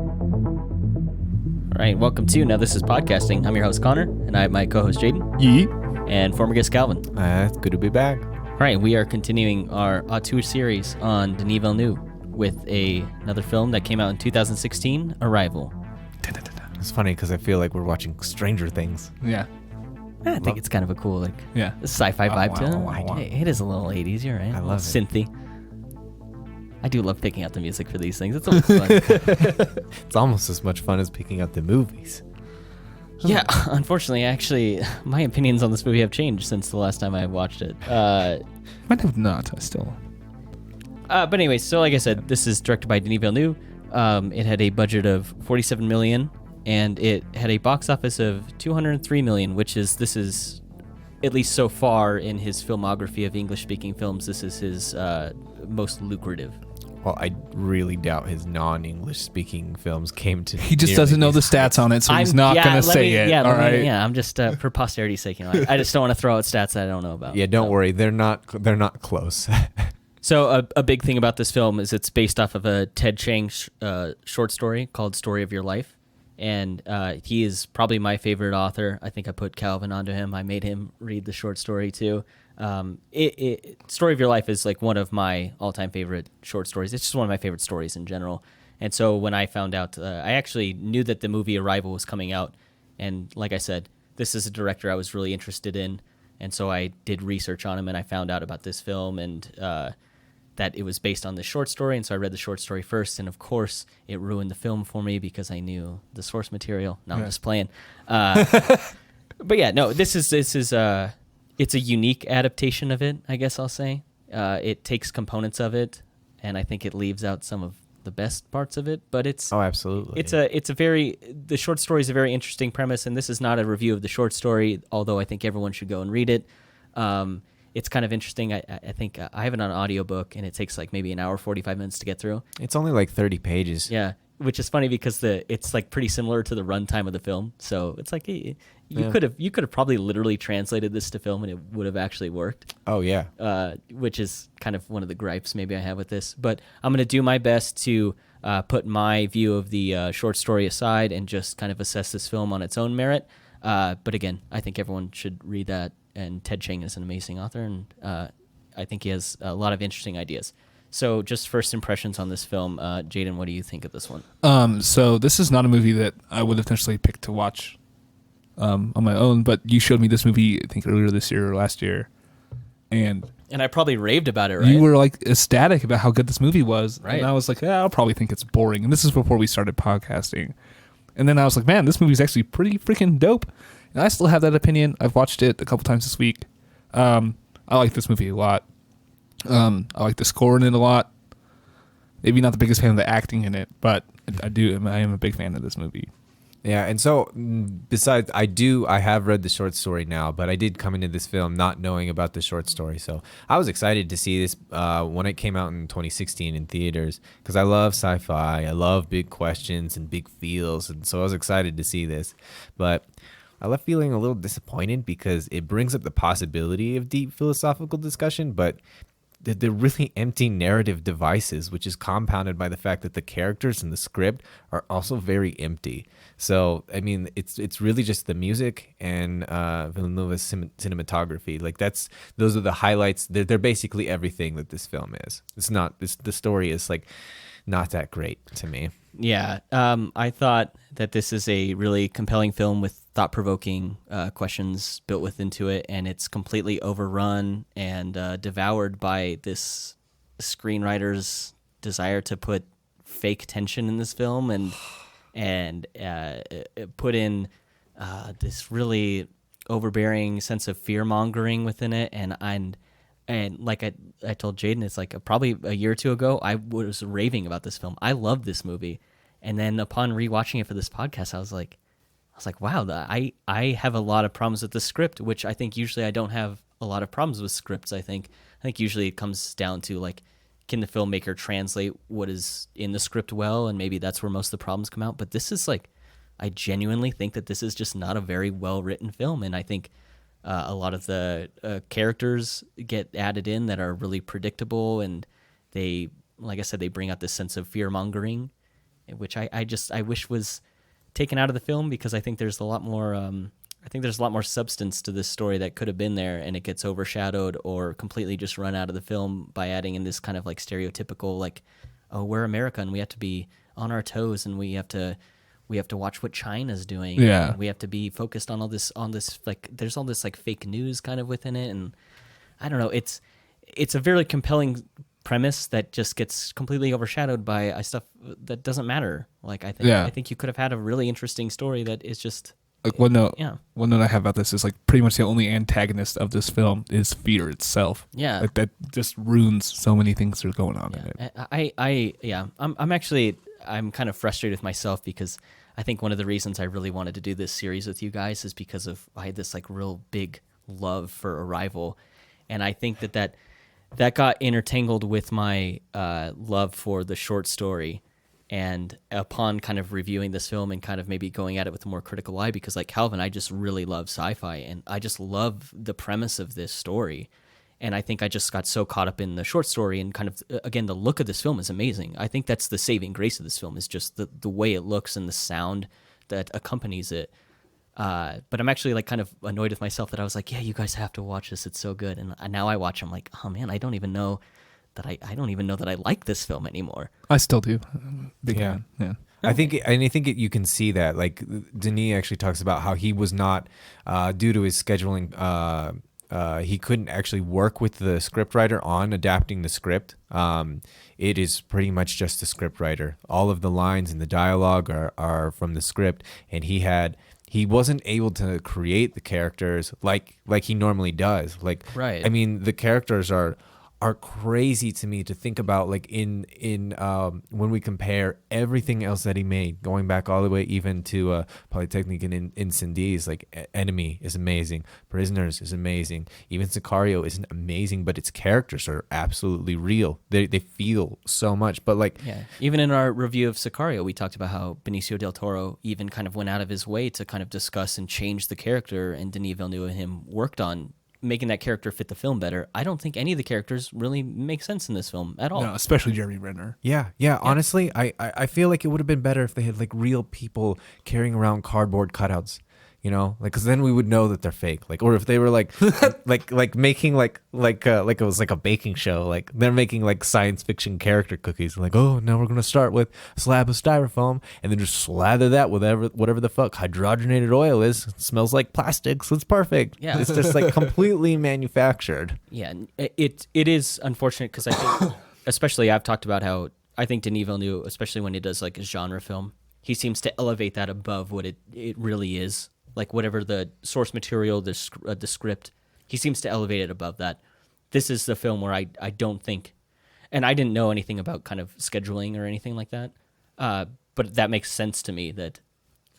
All right, welcome to Now This Is Podcasting. I'm your host, Connor, and I have my co-host, Jaden. Yeet. And former guest, Calvin. It's good to be back. All right, we are continuing our auteur series on Denis Villeneuve with another film that came out in 2016, Arrival. It's funny because I feel like we're watching Stranger Things. Yeah. I think it's kind of a cool, sci-fi vibe to it. It is a little 80s, you're right. I love it. Synthy. I do love picking out the music for these things. It's always fun. It's almost as much fun as picking out the movies. Yeah, unfortunately, actually, my opinions on this movie have changed since the last time I watched it. Might have not, still. But anyway, so like I said, this is directed by Denis Villeneuve. It had a budget of $47 million, and it had a box office of $203 million, this is, at least so far in his filmography of English-speaking films, this is his most lucrative. Well, I really doubt his non-English speaking films came to. He just doesn't know the stats on it, so he's not going to say it. Yeah, all right. I'm just for posterity's sake. I just don't want to throw out stats that I don't know about. Yeah, don't worry, they're not close. So a big thing about this film is it's based off of a Ted Chiang short story called "Story of Your Life," and he is probably my favorite author. I think I put Calvin onto him. I made him read the short story too. Story of Your Life is like one of my all-time favorite short stories. It's just one of my favorite stories in general. And so when I found out, I actually knew that the movie Arrival was coming out. And like I said, this is a director I was really interested in. And so I did research on him, and I found out about this film and that it was based on this short story. And so I read the short story first. And of course, it ruined the film for me because I knew the source material. No, I'm just playing. But yeah, no, this is it's a unique adaptation of it, I guess I'll say. It takes components of it, and I think it leaves out some of the best parts of it. But it's absolutely. The short story is a very interesting premise, and this is not a review of the short story, although I think everyone should go and read it. It's kind of interesting. I think I have it on audiobook, and it takes like maybe an hour, 45 minutes to get through. It's only like 30 pages. Yeah, which is funny because it's like pretty similar to the runtime of the film. So it's like you could have probably literally translated this to film and it would have actually worked. Oh yeah. Which is kind of one of the gripes maybe I have with this. But I'm going to do my best to put my view of the short story aside and just kind of assess this film on its own merit. But again, I think everyone should read that. And Ted Chiang is an amazing author, and I think he has a lot of interesting ideas. So just first impressions on this film. Jaden, what do you think of this one? So this is not a movie that I would potentially pick to watch on my own, but you showed me this movie, I think, earlier this year or last year. And I probably raved about it, right? You were like ecstatic about how good this movie was. Right. And I was like, I'll probably think it's boring. And this is before we started podcasting. And then I was like, man, this movie's actually pretty freaking dope. And I still have that opinion. I've watched it a couple times this week. I like this movie a lot. I like the score in it a lot. Maybe not the biggest fan of the acting in it, but I am a big fan of this movie. Yeah, and so besides, I have read the short story now, but I did come into this film not knowing about the short story. So I was excited to see this when it came out in 2016 in theaters because I love sci-fi. I love big questions and big feels, and so I was excited to see this. But I left feeling a little disappointed because it brings up the possibility of deep philosophical discussion, but they're really empty narrative devices, which is compounded by the fact that the characters in the script are also very empty. So, I mean, it's really just the music and Villeneuve's cinematography. Like those are the highlights. They're basically everything that this film is. The story is like not that great to me. Yeah, I thought that this is a really compelling film with thought-provoking questions built into it, and it's completely overrun and devoured by this screenwriter's desire to put fake tension in this film and put in this really overbearing sense of fear-mongering within it, and like I told Jaden, it's like probably a year or two ago, I was raving about this film. I love this movie. And then upon rewatching it for this podcast, I was like, wow, I have a lot of problems with the script, which I think usually I don't have a lot of problems with scripts. I think usually it comes down to like, can the filmmaker translate what is in the script well? And maybe that's where most of the problems come out. But this is like, I genuinely think that this is just not a very well-written film. And I think a lot of the characters get added in that are really predictable, and they, like I said, they bring out this sense of fear-mongering. which I wish was taken out of the film, because I think there's a lot more substance to this story that could have been there, and it gets overshadowed or completely just run out of the film by adding in this kind of like stereotypical, like, oh, we're America and we have to be on our toes and we have to watch what China's doing. Yeah. And we have to be focused on all this like, there's all this like fake news kind of within it, and I don't know, it's a very compelling premise that just gets completely overshadowed by stuff that doesn't matter. Like, I think you could have had a really interesting story that is just like one note I have about this is like pretty much the only antagonist of this film is fear itself. Yeah, like that just ruins so many things that are going on in it. I'm kind of frustrated with myself, because I think one of the reasons I really wanted to do this series with you guys is because I had this like real big love for Arrival, and I think that got intertangled with my love for the short story. And upon kind of reviewing this film and kind of maybe going at it with a more critical eye, because like Calvin, I just really love sci-fi, and I just love the premise of this story. And I think I just got so caught up in the short story, and kind of, again, the look of this film is amazing. I think that's the saving grace of this film, is just the way it looks and the sound that accompanies it. But I'm actually like kind of annoyed with myself that I was like, yeah, you guys have to watch this. It's so good. And now I watch, I'm like, oh man, I don't even know that I like this film anymore. I still do. Big fan. Yeah. I think you can see that. Like, Denis actually talks about how he was not, due to his scheduling, he couldn't actually work with the scriptwriter on adapting the script. It is pretty much just the scriptwriter. All of the lines and the dialogue are from the script, and he wasn't able to create the characters like he normally does. Like, right. I mean, the characters are crazy to me to think about, like in when we compare everything else that he made, going back all the way even to Polytechnique and Incendies. Like, Enemy is amazing, Prisoners is amazing, even Sicario isn't amazing, but its characters are absolutely real. They feel so much. But like, yeah, even in our review of Sicario, we talked about how Benicio del Toro even kind of went out of his way to kind of discuss and change the character, and Denis Villeneuve and him worked on making that character fit the film better. I don't think any of the characters really make sense in this film at all. No, especially Jeremy Renner. Yeah. Honestly, I feel like it would have been better if they had like real people carrying around cardboard cutouts. You know, like, because then we would know that they're fake. Like, or if they were like like making like it was like a baking show. Like, they're making like science fiction character cookies. Like, oh, now we're gonna start with a slab of styrofoam and then just slather that with whatever the fuck hydrogenated oil is. It smells like plastic, so it's perfect. Yeah, it's just like completely manufactured. Yeah, it is unfortunate, because I think, especially, I've talked about how I think Denis Villeneuve, especially when he does like a genre film, he seems to elevate that above what it really is. Like, whatever the source material, the script, he seems to elevate it above that. This is the film where I don't think, and I didn't know anything about kind of scheduling or anything like that, but that makes sense to me that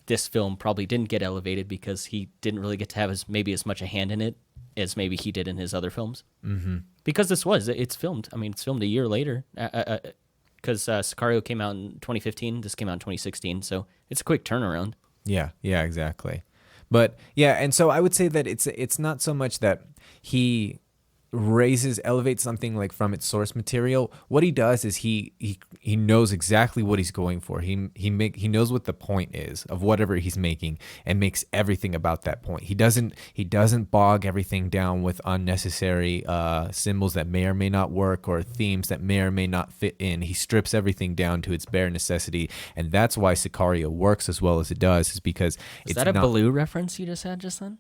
this film probably didn't get elevated because he didn't really get to have as much a hand in it as maybe he did in his other films. Mm-hmm. Because it's filmed. I mean, it's filmed a year later, because Sicario came out in 2015. This came out in 2016, so it's a quick turnaround. Yeah, exactly. But yeah, and so I would say that it's not so much that he elevates something like from its source material. What he does is he knows exactly what he's going for. He knows what the point is of whatever he's making, and makes everything about that point. He doesn't bog everything down with unnecessary symbols that may or may not work, or themes that may or may not fit in. He strips everything down to its bare necessity, and that's why Sicario works as well as it does. Is because is that a Baloo reference you just had just then?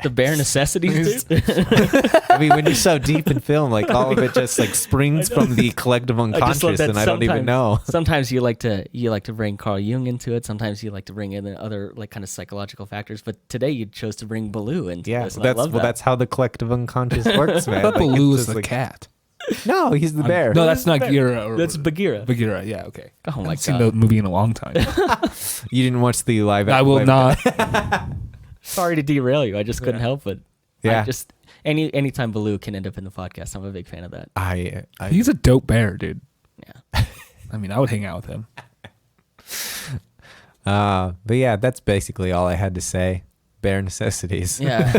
The bare necessities, dude. I mean, when you're so deep in film, like, all of it just like springs from the collective unconscious, and I don't even know. Sometimes you like to bring Carl Jung into it. Sometimes you like to bring in other like kind of psychological factors. But today you chose to bring Baloo into this. And that's how the collective unconscious works, man. I thought Baloo is the cat. No, he's the bear. No, that's not Gira. That's Bagheera. Bagheera, yeah, okay. Oh my god, I haven't seen the movie in a long time. You didn't watch the live? I will not. Sorry to derail you. I just couldn't help it. Yeah. Anytime Baloo can end up in the podcast, I'm a big fan of that. He's a dope bear, dude. Yeah. I mean, I would hang out with him. But yeah, that's basically all I had to say. Bare necessities. Yeah.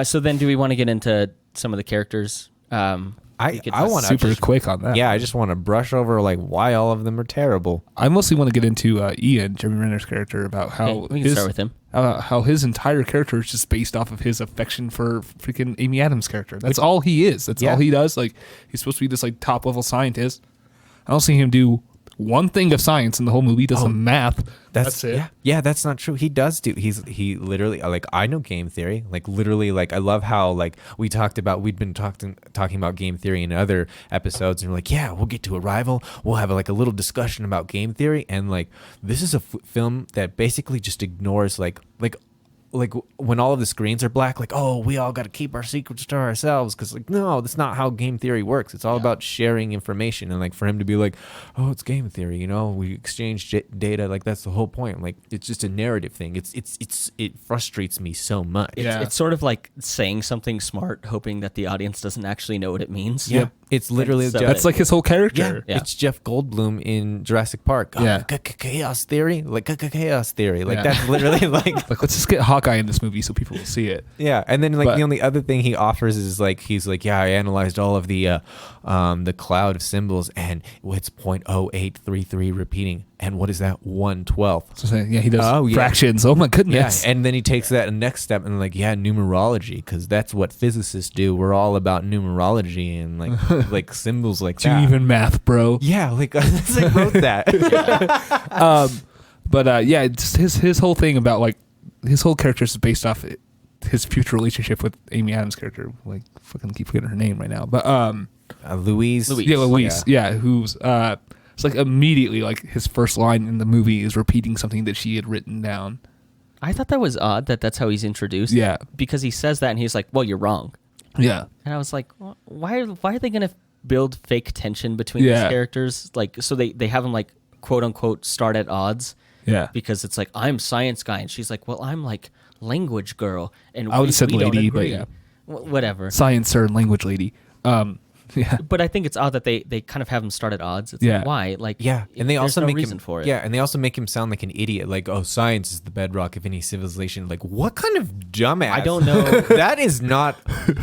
So then, do we want to get into some of the characters? I want to super quick on that. Yeah, I just want to brush over like why all of them are terrible. I mostly want to get into Ian, Jeremy Renner's character, about how Okay, we can start with him. How his entire character is just based off of his affection for freaking Amy Adams' character. That's all he is. That's all he does. Like, he's supposed to be this like top level scientist. I don't see him do one thing of science in the whole movie. He does some math. That's it. Yeah, that's not true. He does do. He literally, like, I know game theory. Like, literally, like, I love how, like, we'd been talking about game theory in other episodes, and we're like, yeah, we'll get to Arrival. We'll have like a little discussion about game theory, and like, this is a film that basically just ignores like when all of the screens are black, like, oh, we all got to keep our secrets to ourselves, because like, no, that's not how game theory works. It's all about sharing information, and like for him to be like, oh, it's game theory, you know, we exchange data, like that's the whole point. Like, it's just a narrative thing. It frustrates me so much. It's sort of like saying something smart, hoping that the audience doesn't actually know what it means. Yeah. It's literally That's like his whole character. Yeah. It's Jeff Goldblum in Jurassic Park. Chaos theory, like chaos theory, like that's literally like let's just get Hawkeye in this movie so people will see it. Yeah, and then like the only other thing he offers is like he's like, yeah, I analyzed all of the cloud of symbols, and it's 0.0833 repeating, and what is that? 1/12. So yeah, he does fractions. Oh my goodness. Yeah, and then he takes that next step and like, yeah, numerology, because that's what physicists do. We're all about numerology and like like symbols like that. Do you even math, bro? Yeah, like I wrote that. Just his whole thing about like his whole character is based off his future relationship with Amy Adams' character. Like, fucking keep forgetting her name right now, but Louise. Yeah, Louise. Yeah, who's it's like immediately like his first line in the movie is repeating something that she had written down. I thought that was odd that that's how he's introduced. Yeah, because he says that and he's like, "Well, you're wrong." Yeah, and I was like, why are they gonna build fake tension between these characters? Like, so they have them like quote unquote start at odds. Yeah, because it's like, I'm science guy, and she's like, well, I'm like language girl, and I would have said lady, but yeah, whatever, science or language lady. Yeah, but I think it's odd that they kind of have him start at odds. It's like, why? Like, and they also make reason him for it. Yeah, and they also make him sound like an idiot. Like, oh, science is the bedrock of any civilization. Like, what kind of dumbass? I don't know. That is not.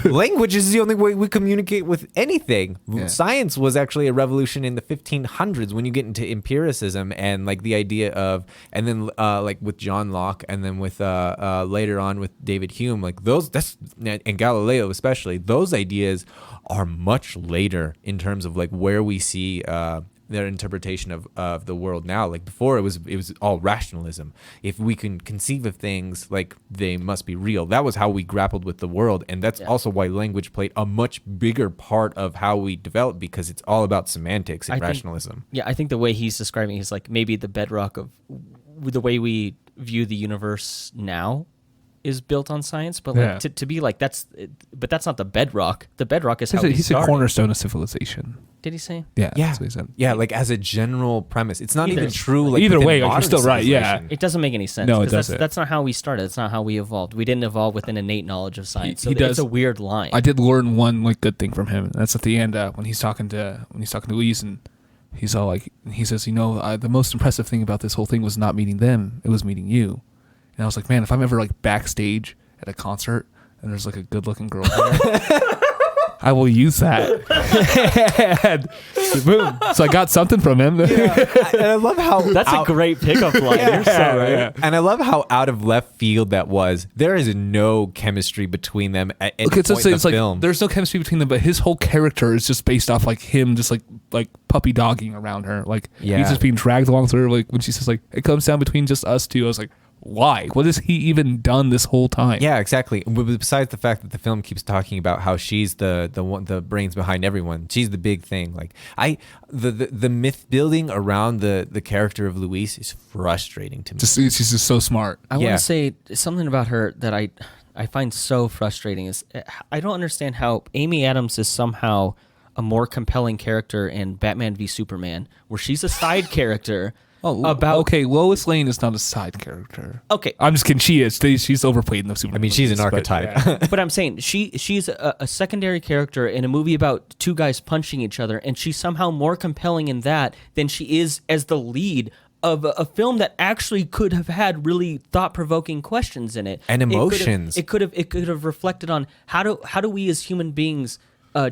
Language is the only way we communicate with anything. Yeah. Science was actually a revolution in the 1500s when you get into empiricism and like the idea of, and then like with John Locke, and then with later on with David Hume, like and Galileo especially, those ideas are much later in terms of like where we see their interpretation of the world now. Like before, it was all rationalism. If we can conceive of things, like they must be real. That was how we grappled with the world, and that's also why language played a much bigger part of how we developed, because it's all about semantics and rationalism. I think the way he's describing is like maybe the bedrock of the way we view the universe now is built on science, but like to be like that's not the bedrock. The bedrock is how he's a cornerstone of civilization. Did he say? Yeah, that's what he said. Yeah, like as a general premise, it's not even true. Like either way, like, you're still right. Yeah, it doesn't make any sense. No, it doesn't. That's not how we started. It's not how we evolved. We didn't evolve with an innate knowledge of science. So it's a weird line. I did learn one like good thing from him. And that's at the end when he's talking to Louise, and he's all like, he says, you know, the most impressive thing about this whole thing was not meeting them; it was meeting you. And I was like, man, if I'm ever like backstage at a concert and there's like a good-looking girl there, I will use that. And boom. So I got something from him. And I love how that's a great pickup line. You're so right. Yeah. And I love how out of left field that was. There is no chemistry between them at any point in the film. There's no chemistry between them, but his whole character is just based off like him just like puppy dogging around her. Like he's just being dragged along through her. Like when she says like it comes down between just us two, I was like, why? What has he even done this whole time? Yeah, exactly. Besides the fact that the film keeps talking about how she's the brains behind everyone, she's the big thing. Like the myth building around the character of Louise is frustrating to me. She's just so smart. I want to say something about her that I find so frustrating is I don't understand how Amy Adams is somehow a more compelling character in Batman v Superman, where she's a side character. Okay, Lois Lane is not a side character. Okay, I'm just kidding. She is. She's overplayed in the Superman. I mean, she's an archetype. But I'm saying she's a secondary character in a movie about two guys punching each other, and she's somehow more compelling in that than she is as the lead of a film that actually could have had really thought-provoking questions in it and emotions. It could have reflected on how do we as human beings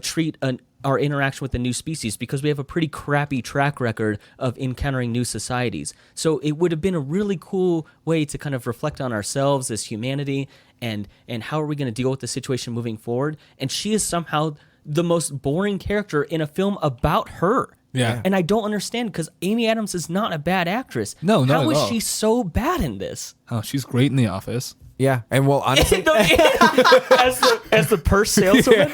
treat our interaction with the new species, because we have a pretty crappy track record of encountering new societies. So it would have been a really cool way to kind of reflect on ourselves as humanity and how are we going to deal with the situation moving forward. And she is somehow the most boring character in a film about her. Yeah. And I don't understand, because Amy Adams is not a bad actress. No, not How at is all. she so bad in this? Oh, she's great in The Office. Yeah, and well, honestly, as the purse saleswoman,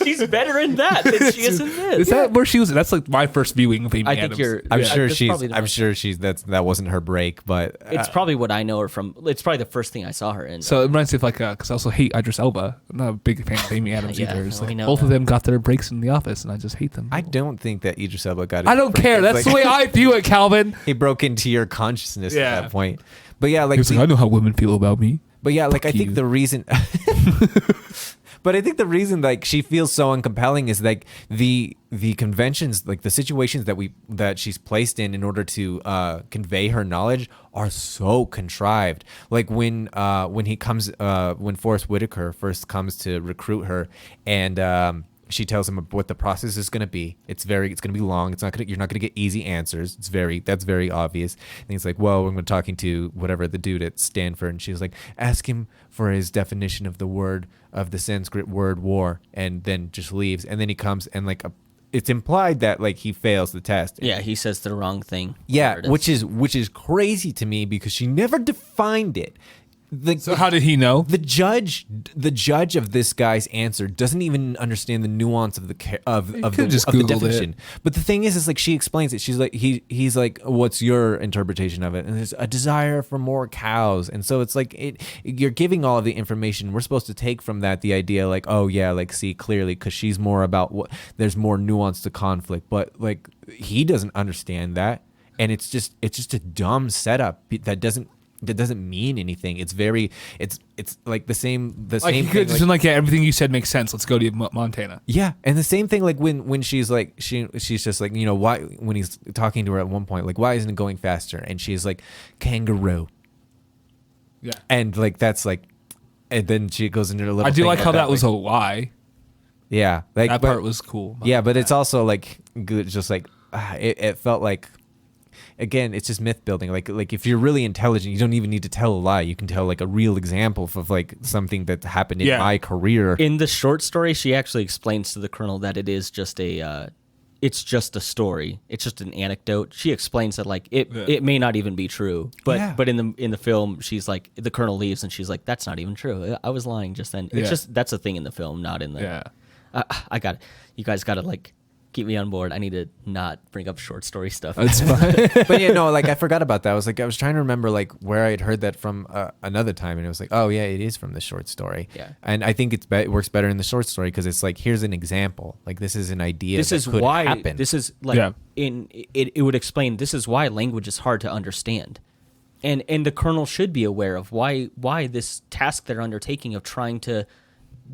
she's better in that than she is in this. Is that where she was? That's like my first viewing of Amy I Adams. think you're. I'm yeah, sure that's probably the most- that wasn't her break, but It's probably what I know her from. It's probably the first thing I saw her in. So it reminds me of because I also hate Idris Elba. I'm not a big fan of Amy Adams Yeah, either. It's we like know both of that. them got their breaks in The Office, and I just hate them. I don't think that Idris Elba got. I don't care. That's the way I view it, Calvin. He broke into your consciousness Yeah. at that point. But yeah, like, He was like, I know how women feel about me. but yeah, like I Fuck think you. the reason. But I think the reason like she feels so uncompelling is like the conventions, like the situations that she's placed in order to convey her knowledge are so contrived. Like when he comes when Forrest Whitaker first comes to recruit her, and she tells him what the process is going to be. It's going to be long. You're not going to get easy answers. That's very obvious. And he's like, well, we're talking to whatever the dude at Stanford, and she's like, ask him for his definition of the Sanskrit word war, and then just leaves. And then he comes and it's implied that like he fails the test. yeah, he says the wrong thing. Yeah, Whatever it is. which is crazy to me because she never defined it. So how did he know? The judge of this guy's answer doesn't even understand the nuance of the definition. But the thing is like she explains it. She's like he's like, what's your interpretation of it? And there's a desire for more cows. And so it's like you're giving all of the information. We're supposed to take from that the idea like, oh yeah, like see clearly because she's more about what there's more nuance to conflict. But like he doesn't understand that, and it's just a dumb setup that doesn't mean anything. It's like the same Like same he thing, could just been like, yeah, everything you said makes sense. Let's go to Montana. yeah, and the same thing like when she's like she's just like, you know, why when he's talking to her at one point like, why isn't it going faster? And she's like, kangaroo. Yeah. And like that's like, and then she goes into a little. I do thing like how about, that was a lie. yeah, like That but- part was cool. yeah, but it's also like good, just like it felt like. Again, it's just myth building. Like if you're really intelligent, you don't even need to tell a lie. You can tell like a real example of like something that happened in my career. In the short story, she actually explains to the colonel that it is just it's just a story. It's just an anecdote. She explains that like it may not even be true. But in the film, she's like, the colonel leaves and she's like, that's not even true. I was lying just then. It's just that's a thing in the film, not in the. Yeah. I got it. You guys got to like keep me on board. I need to not bring up short story stuff. It's fine. But yeah, no, like I forgot about that. I was trying to remember like where I had heard that from another time, and it was like, oh yeah, it is from the short story. Yeah. And I think it works better in the short story because it's like, here's an example. Like this is an idea. This that is could why happen. this is like it would explain this is why language is hard to understand. And the colonel should be aware of why this task they're undertaking of trying to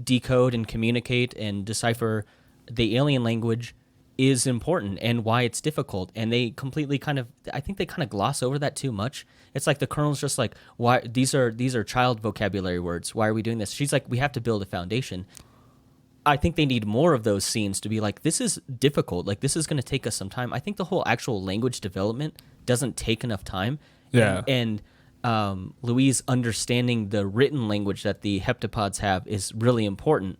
decode and communicate and decipher the alien language is important and why it's difficult. And they completely I think they gloss over that too much. It's like the colonel's just like, why these are child vocabulary words. Why are we doing this? She's like, we have to build a foundation. I think they need more of those scenes to be like, this is difficult. Like this is going to take us some time. I think the whole actual language development doesn't take enough time. Yeah. And Louise understanding the written language that the heptapods have is really important.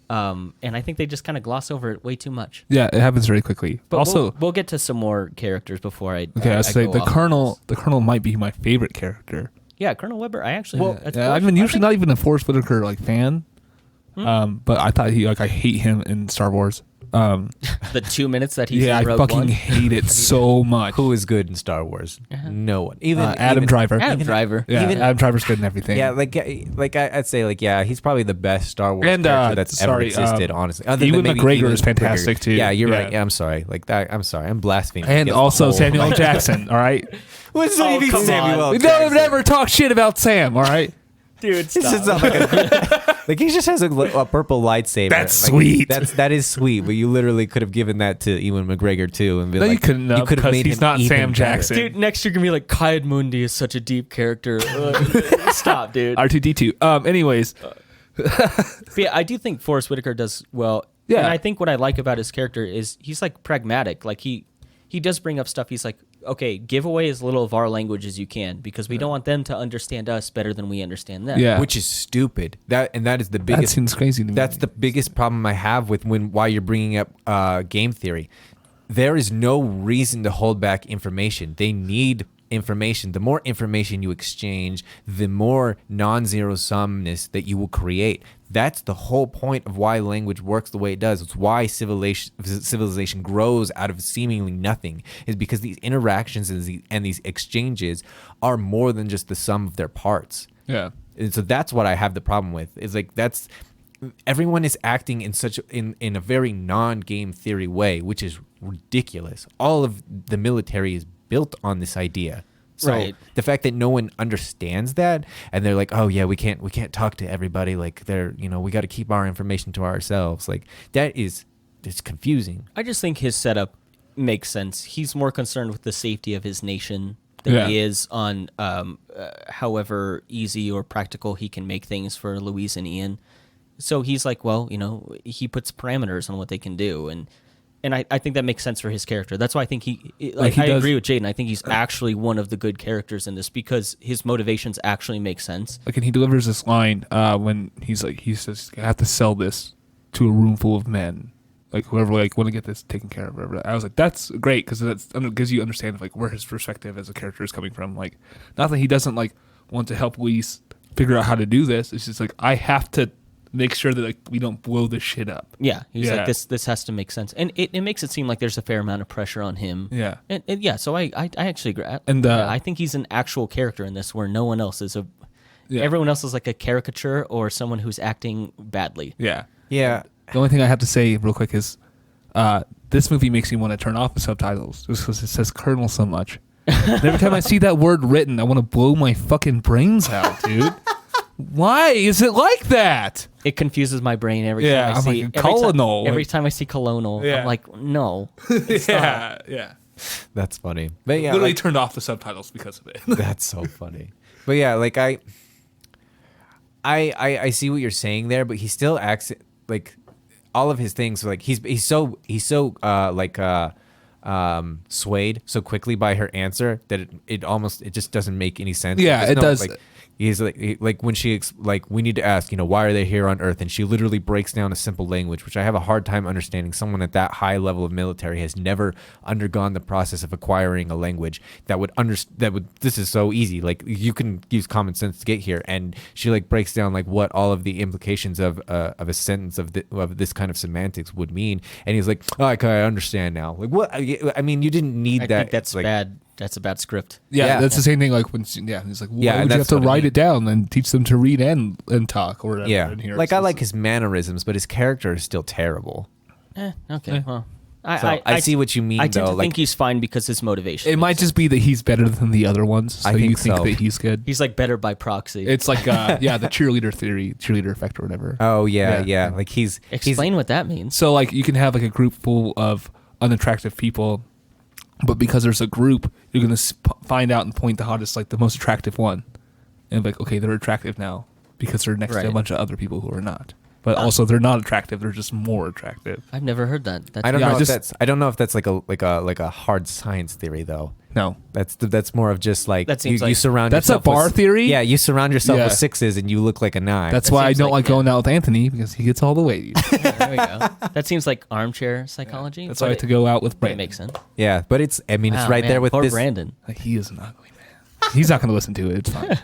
And I think they just kind of gloss over it way too much. Yeah, it happens very quickly. But also, we'll get to some more characters before I. okay, I say go the off colonel. on this. The colonel might be my favorite character. Yeah, Colonel Weber. I actually. I'm usually not even a Forrest Whitaker like fan. But I thought I hate him in Star Wars. The 2 minutes that he's Yeah, in I Rogue fucking One. hate it so much. Who is good in Star Wars? No one. Even Adam Driver. Adam Driver. Yeah, even- Adam Driver's good in everything. Yeah, I'd say like he's probably the best Star Wars And, character that's ever sorry, existed. Honestly, other Ewan than maybe McGregor Ewan is fantastic, McGregor. too. Yeah, you're Yeah. right. Yeah, I'm sorry. Like that. I'm sorry. I'm blaspheming. And against also the whole- Samuel L. Jackson. All right. What's what do you mean come Samuel on. L. We Jackson? don't ever talk shit about Sam. All right. Dude, It's just not like he just has a purple lightsaber. That's Like, sweet. That is sweet. But you literally could have given that to Ewan McGregor too, and be No, like, you couldn't have, could have because made he's him not even Sam better. Jackson. Dude, next you're gonna be like, Kayed Mundi is such a deep character. Stop, dude. R2D2. Anyways, But yeah, I do think Forrest Whitaker does well. Yeah. And I think what I like about his character is he's like pragmatic. Like he does bring up stuff. He's like, okay, give away as little of our language as you can because we don't want them to understand us better than we understand them. Yeah. Which is stupid. That is the That biggest. seems crazy to me. That's the biggest problem I have with why you're bringing up game theory. There is no reason to hold back information. They need information. The more information you exchange, the more non-zero sumness that you will create. That's the whole point of why language works the way it does. It's why civilization grows out of seemingly nothing, is because these interactions and these exchanges are more than just the sum of their parts. Yeah. And so that's what I have the problem with. Is like everyone is acting in a very non-game theory way, which is ridiculous. All of the military is built on this idea. So Right. the fact that no one understands that and they're like, oh yeah, we can't talk to everybody, like we got to keep our information to ourselves. Like it's confusing. I just think his setup makes sense. He's more concerned with the safety of his nation than he is on however easy or practical he can make things for Louise and Ian. So he's like, well, he puts parameters on what they can do, and I think that makes sense for his character. That's why I think I agree with Jaden. I think he's actually one of the good characters in this because his motivations actually make sense. Like, and he delivers this line when he says, I have to sell this to a room full of men. Like, whoever, want to get this taken care of. Whatever. I was like, that's great because that gives you understand, where his perspective as a character is coming from. Like, not that he doesn't, want to help Louise figure out how to do this. It's just like, I have to make sure that we don't blow this shit up. Yeah, he's like, this has to make sense, and it makes it seem like there's a fair amount of pressure on him. Yeah, and yeah, so I actually agree. And I think he's an actual character in this, where no one else is everyone else is like a caricature or someone who's acting badly. Yeah, Yeah. The only thing I have to say real quick is, this movie makes me want to turn off the subtitles just because it says "Colonel" so much. And every time I see that word written, I want to blow my fucking brains out, dude. Why is it like that? It confuses my brain every time I I'm see like, colonel. Every time I see colonel, I'm like, no. Yeah. That's funny. But yeah, Literally turned off the subtitles because of it. that's so funny. But yeah, I see what you're saying there, but he still acts like all of his things. Like he's so swayed so quickly by her answer that it just doesn't make any sense. Yeah, it does. He's like when she we need to ask, why are they here on Earth? And she literally breaks down a simple language, which I have a hard time understanding. Someone at that high level of military has never undergone the process of acquiring a language this is so easy. Like, you can use common sense to get here. And she breaks down what all of the implications of a sentence of this kind of semantics would mean. And he's like, oh, okay, I understand now. Like, what? I mean, you didn't need that. I think that's bad. That's a bad script. Yeah, that's the same thing. He's like, why would you have to write it down and teach them to read and talk or whatever? Yeah, And I like his mannerisms, but his character is still terrible. Okay, well, I see what you mean. I tend to think he's fine because his motivation. It might just be that he's better than the other ones, so I think you think so. that he's good. He's better by proxy. It's like the cheerleader effect or whatever. Oh yeah. Like Explain what that means. So you can have a group full of unattractive people, but because there's a group, you're gonna find out and point the hottest, the most attractive one, and okay, they're attractive now because they're next to a bunch of other people who are not. But also, they're not attractive; they're just more attractive. I've never heard that. I don't know if that's like a hard science theory though. No, that's more of just That seems you surround. That's a yourself bar with, theory. Yeah, you surround yourself with sixes and you look like a nine. That's why I don't like going out with Anthony because he gets all the ladies. There we go. That seems like armchair psychology. That's why I like to go out with Brandon. It makes sense. Yeah, but it's right there with poor this. Brandon. He is an ugly man. He's not going to listen to it. It's fine.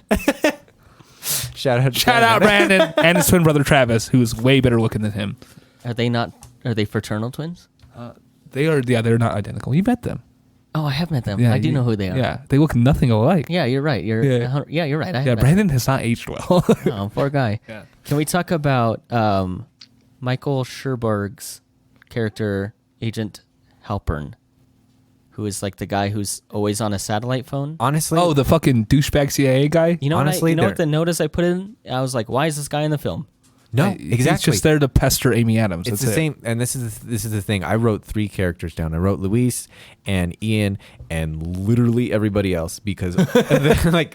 Shout out Brandon and his twin brother Travis, who is way better looking than him. Are they fraternal twins? They are. Yeah, they're not identical. You met them. Oh, I have met them. Yeah, I do know who they are. Yeah, they look nothing alike. Yeah, you're right. You're right. Brandon has not aged well. Oh, poor guy. Yeah. Can we talk about Michael Scherberg's character, Agent Halpern, who is the guy who's always on a satellite phone? Honestly, the fucking douchebag CIA guy. You know, honestly, what the notice I put in? I was like, why is this guy in the film? No, He's exactly. just there to pester Amy Adams. It's That's the same, and this is the thing. I wrote 3 characters down. I wrote Louise and Ian and literally everybody else because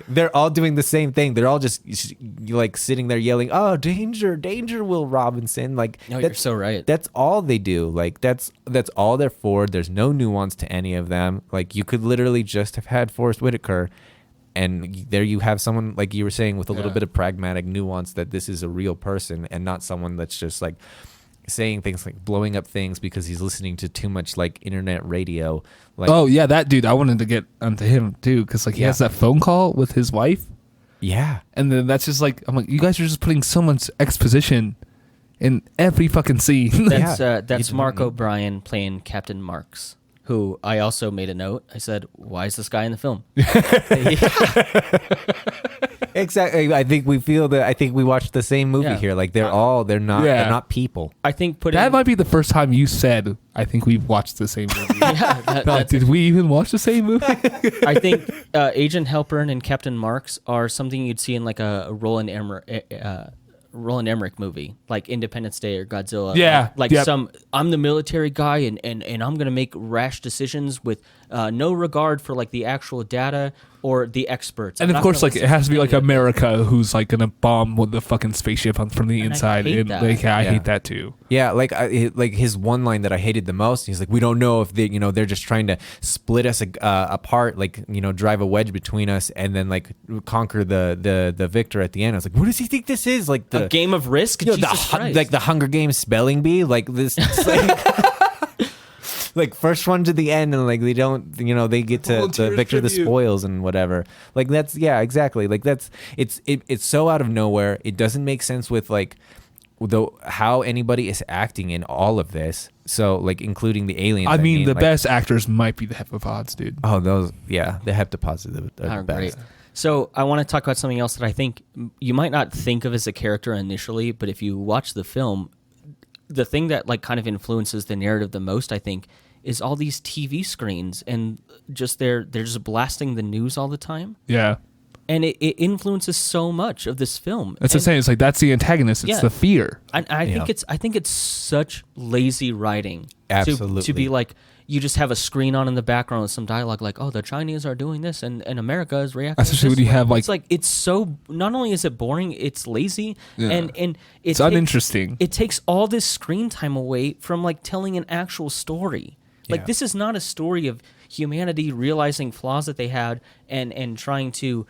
they're all doing the same thing. They're all just like sitting there yelling, "Oh, danger, danger, Will Robinson!" Like, No, you're so right. That's all they do. Like that's all they're for. There's no nuance to any of them. Like you could literally just have had Forrest Whitaker. And there you have someone, like you were saying, with a little bit of pragmatic nuance that this is a real person and not someone that's just like saying things like blowing up things because he's listening to too much like internet radio. Like, oh yeah, that dude. I wanted to get onto him too because like he has that phone call with his wife. Yeah, and then that's just like I'm like, you guys are just putting so much exposition in every fucking scene. That's Mark O'Brien playing Captain Marks, who I also made a note. I said, why is this guy in the film? Exactly. I think we watched the same movie here. Like they're not people. I think that might be the first time you said, I think we've watched the same movie. Did we even watch the same movie? I think Agent Halpern and Captain Marks are something you'd see in like a Roland Emmerich movie, like Independence Day or Godzilla. I'm the military guy and I'm going to make rash decisions with no regard for like the actual data or the experts. And of course, like it has to be like America who's like going to bomb with the fucking spaceship from the inside. I hate that too. Yeah, like his one line that I hated the most. He's like, we don't know if they're just trying to split us apart, like drive a wedge between us and then like conquer the victor at the end. I was like, what does he think this is? Like a game of Risk? Like the Hunger Games spelling bee? Like this. Like first one to the end, and like they don't, they get to the victor the spoils and whatever. Like that's exactly. Like it's so out of nowhere. It doesn't make sense with like how anybody is acting in all of this. So like including the aliens. I mean the best actors might be the heptapods, dude. Oh, the heptapods are the best. Great. So I want to talk about something else that I think you might not think of as a character initially, but if you watch the film, the thing that like kind of influences the narrative the most, I think, is all these TV screens and just they're just blasting the news all the time. Yeah. And it influences so much of this film. That's what I'm saying. It's like that's the antagonist. It's the fear. And I think it's such lazy writing. Absolutely. To be like, you just have a screen on in the background with some dialogue like, oh, the Chinese are doing this and America is reacting. Especially when you have like, it's so, not only is it boring, it's lazy and it's uninteresting. It takes all this screen time away from like telling an actual story. Like this is not a story of humanity realizing flaws that they had and trying to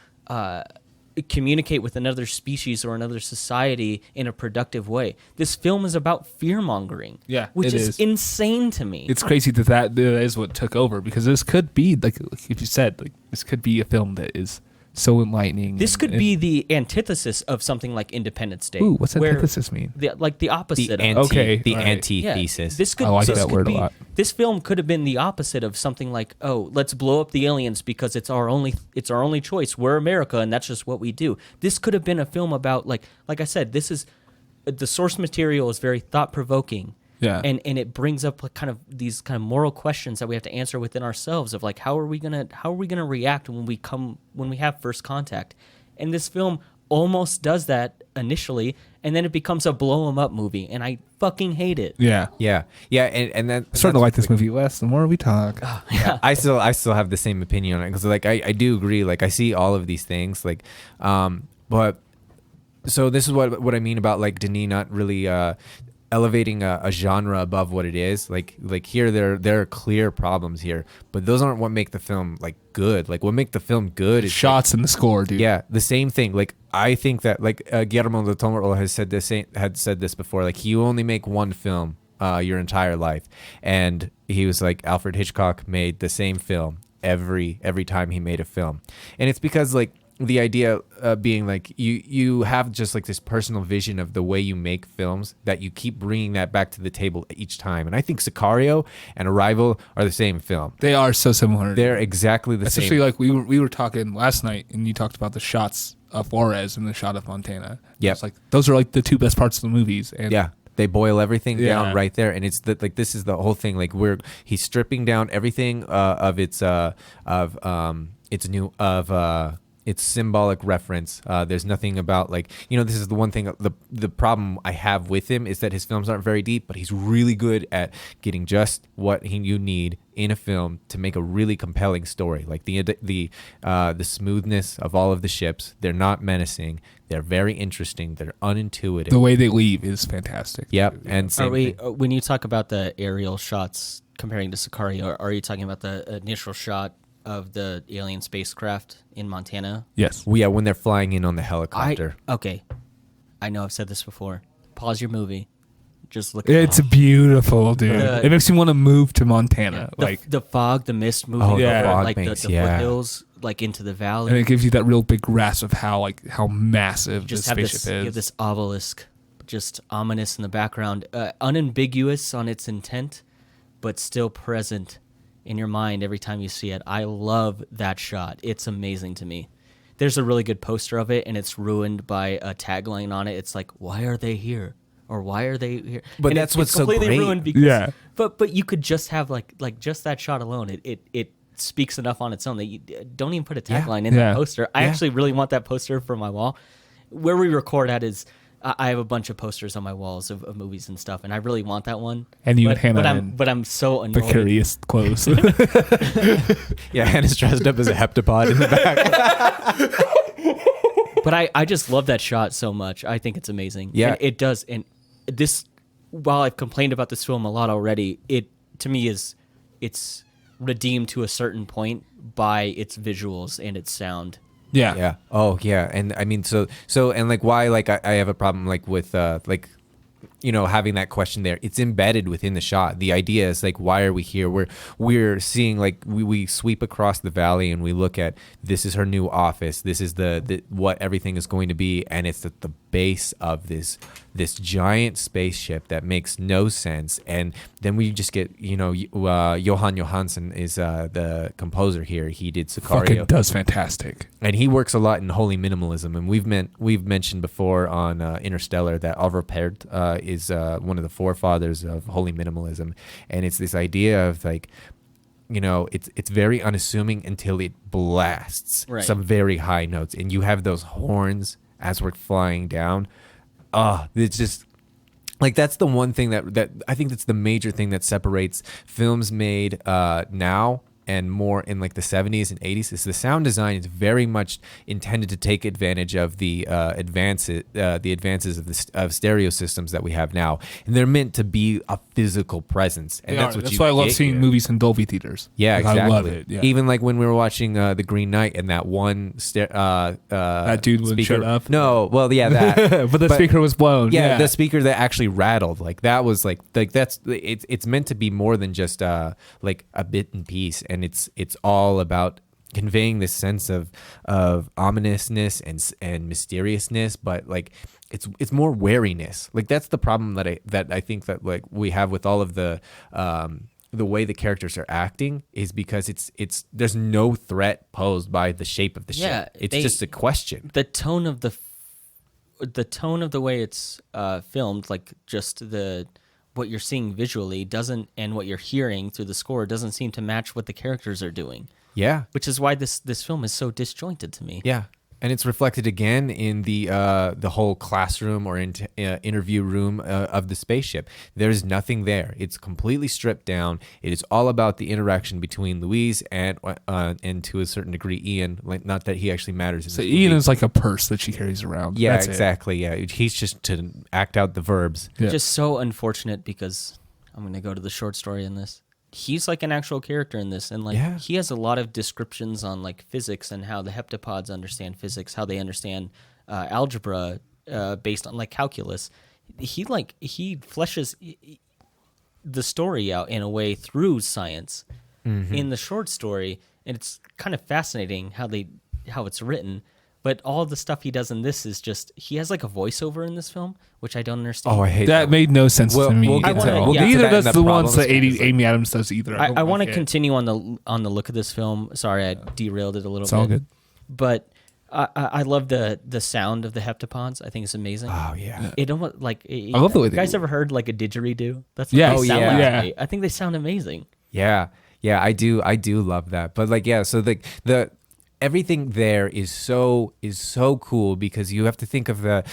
communicate with another species or another society in a productive way. This film is about fear-mongering, which is insane to me. It's crazy that is what took over because this could be, like if you said, like this could be a film that is so enlightening. This could be the antithesis of something like Independence Day. Ooh, what's antithesis mean? The opposite. The antithesis. Yeah, I like that word a lot. This film could have been the opposite of something like, oh, let's blow up the aliens because it's our only choice. We're America, and that's just what we do. This could have been a film about like I said. This is the source material is very thought provoking. Yeah. And it brings up like kind of these kind of moral questions that we have to answer within ourselves of like how are we gonna react when we have first contact. And this film almost does that initially, and then it becomes a blow 'em up movie, and I fucking hate it. Yeah. And then I'm starting to like this movie less the more we talk. Yeah, I still have the same opinion on it because like I do agree. Like I see all of these things like, but so this is what I mean about like Denis not really elevating a genre above what it is. Like here there are clear problems here, but those aren't what make the film like good. Like what make the film good is shots in the score, dude. Yeah, the same thing. Like I think that like Guillermo del Toro had said this before. Like you only make one film your entire life, and he was like Alfred Hitchcock made the same film every time he made a film, and it's because like the idea being like you have just like this personal vision of the way you make films that you keep bringing that back to the table each time. And I think Sicario and Arrival are the same film. They are so similar. They're exactly the same. Especially like we were talking last night and you talked about the shots of Juarez and the shot of Montana. Yeah, like those are like the two best parts of the movies. And yeah. They boil everything down right there, and it's like this is the whole thing. Like he's stripping down everything of its it's symbolic reference. There's nothing about like, this is the one thing, the problem I have with him is that his films aren't very deep, but he's really good at getting just what you need in a film to make a really compelling story. Like the smoothness of all of the ships, they're not menacing. They're very interesting. They're unintuitive. The way they leave is fantastic. Yep. And Are we, when you talk about the aerial shots comparing to Sicario, are you talking about the initial shot of the alien spacecraft in Montana? Yes. Well, yeah, when they're flying in on the helicopter. Okay. I know I've said this before. Pause your movie. Just look at It's beautiful, dude. It makes me want to move to Montana. the fog, the mist moving the over, fog like banks, the foothills, like into the valley. And it gives you that real big grasp of how massive Just this have spaceship this, you have is. this obelisk, just ominous in the background, unambiguous on its intent, but still present in your mind every time you see it. I love that shot. It's amazing to me. There's a really good poster of it, and it's ruined by a tagline on it. It's like, "Why are they here?" Or "Why are they here?" But and that's it's what's so completely great. ruined because, Yeah. But you could just have like just that shot alone. It speaks enough on its own that you don't even put a tagline in Yeah. that poster. I actually really want that poster for my wall. Where we record at is I have a bunch of posters on my walls of movies and stuff, and I really want that one. And you but, and Hannah but I'm so annoyed. Precarious clothes. Yeah, Hannah's dressed up as a heptapod in the back. But I just love that shot so much. I think it's amazing. Yeah. And it does. And this, while I've complained about this film a lot already, it to me it's redeemed to a certain point by its visuals and its sound. Yeah. Yeah. Oh, yeah. And I mean, so and like why like I have a problem like with like having that question there. It's embedded within the shot. The idea is like, why are we here? We're seeing like we sweep across the valley and we look at this is her new office. This is the what everything is going to be, and it's at the base of this giant spaceship that makes no sense. And then we just get Johan Johansson is the composer here. He did Sicario. Fucking does fantastic. And he works a lot in holy minimalism, and we've mentioned before on Interstellar that Oliver Pert is one of the forefathers of holy minimalism, and it's this idea of like, it's very unassuming until it blasts some very high notes, and you have those horns as we're flying down. It's just like that's the one thing that I think that's the major thing that separates films made now and more in like the 70s and 80s is the sound design is very much intended to take advantage of the advances of stereo systems that we have now, and they're meant to be a physical presence, and that's why I love get seeing here. movies in Dolby theaters. Yeah, Like, exactly. I love it. Yeah. Even like when we were watching The Green Knight and that one that dude wouldn't speaker. shut up. No, well, yeah, that. but the speaker was blown. Yeah, the speaker that actually rattled, like that was like that's it's meant to be more than just like a bit and piece, and it's all about conveying this sense of ominousness and mysteriousness, but like it's more wariness. Like that's the problem that I think that like we have with all of the way the characters are acting is because it's there's no threat posed by the shape of the ship. It's just a question. The tone of the way it's filmed, like just what you're seeing visually doesn't, and what you're hearing through the score doesn't seem to match what the characters are doing. Yeah, which is why this film is so disjointed to me. Yeah, and it's reflected again in the whole classroom or interview room of the spaceship. There's nothing there. It's completely stripped down. It is all about the interaction between Louise and to a certain degree Ian. Like, not that he actually matters. So Ian is like a purse that she carries around. Yeah, That's exactly. Yeah, he's just to act out the verbs. Yeah. Just so unfortunate because I'm going to go to the short story in this. He's like an actual character in this, and like he has a lot of descriptions on like physics and how the heptapods understand physics, how they understand algebra based on like calculus. He fleshes the story out in a way through science in the short story, and it's kind of fascinating how it's written. But all the stuff he does in this is just he has like a voiceover in this film, which I don't understand. Oh, I hate that. Made no sense to me. We'll get to that. Neither does the ones that problems. Amy Adams does either. I want to continue on the look of this film. Sorry, I derailed it a little bit. It's all good. But I love the sound of the heptapods. I think it's amazing. Oh yeah. It almost like I love the way you they guys do ever heard like a didgeridoo? That's what Yes. they sound Oh, like yeah. to me. I think they sound amazing. Yeah, I do love that. But like, yeah, so the everything there is so cool, because you have to think of the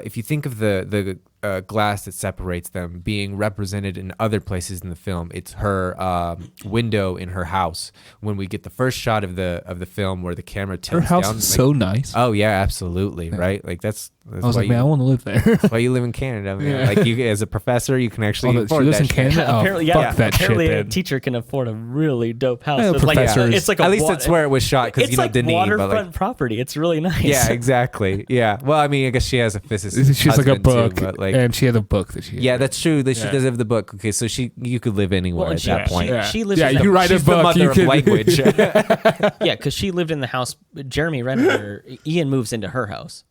if you think of the glass that separates them being represented in other places in the film. It's her window in her house. When we get the first shot of the film where the camera tilts Her house down, is so nice. oh yeah, absolutely, right? Like that's I was like, man, I want to live there. that's why you live in Canada, man. Yeah. Like you, as a professor, you can actually She afford lives that in shit. Canada. Oh, apparently, fuck that apparently shit. a Then. teacher can afford a really dope house. Yeah, It's like professors. it's like a At least that's where it was shot, because it's like Denis, waterfront but like, property. It's really nice. yeah, exactly. Yeah. Well, I mean, I guess she has a physicist. She's like a husband, too, book, but like, and she had a book that she. yeah, that's true. That she Yeah. does have the book. Okay, so you could live anywhere Well, and at she- that point. Yeah. She lives Yeah, in you the- write a She's the book. mother You of could, language. Yeah, because she lived in the house. Jeremy Renner, Ian moves into her house.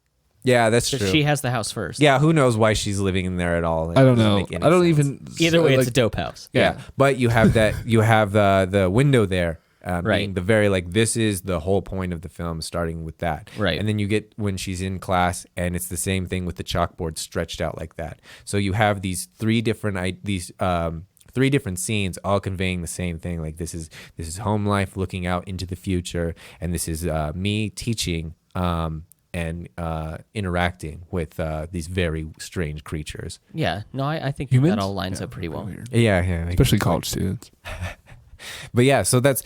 Yeah, that's So true. she has the house first. Yeah, who knows why she's living in there at all? It I don't doesn't know. make any I don't sense. even. Either way, like, it's a dope house. Yeah, but you have that. You have the window there, Right. being the very like this is the whole point of the film, starting with that. Right. And then you get when she's in class, and it's the same thing with the chalkboard stretched out like that. So you have these three different scenes, all conveying the same thing. Like this is home life looking out into the future, and this is me teaching. And interacting with these very strange creatures. Yeah. No, I think Humans? that all lines up pretty well. Weird. Yeah, Especially college students. But yeah, so that's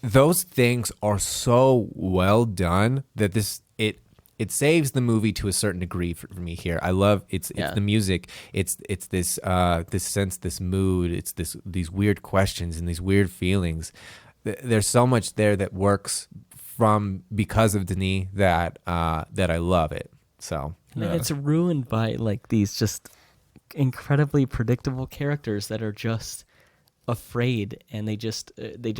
those things are so well done that it saves the movie to a certain degree for me here. I love it's the music. It's this this sense, this mood. It's these weird questions and these weird feelings. There's so much there that works because of Denis that I love it. So And it's ruined by like these just incredibly predictable characters that are just afraid, and they just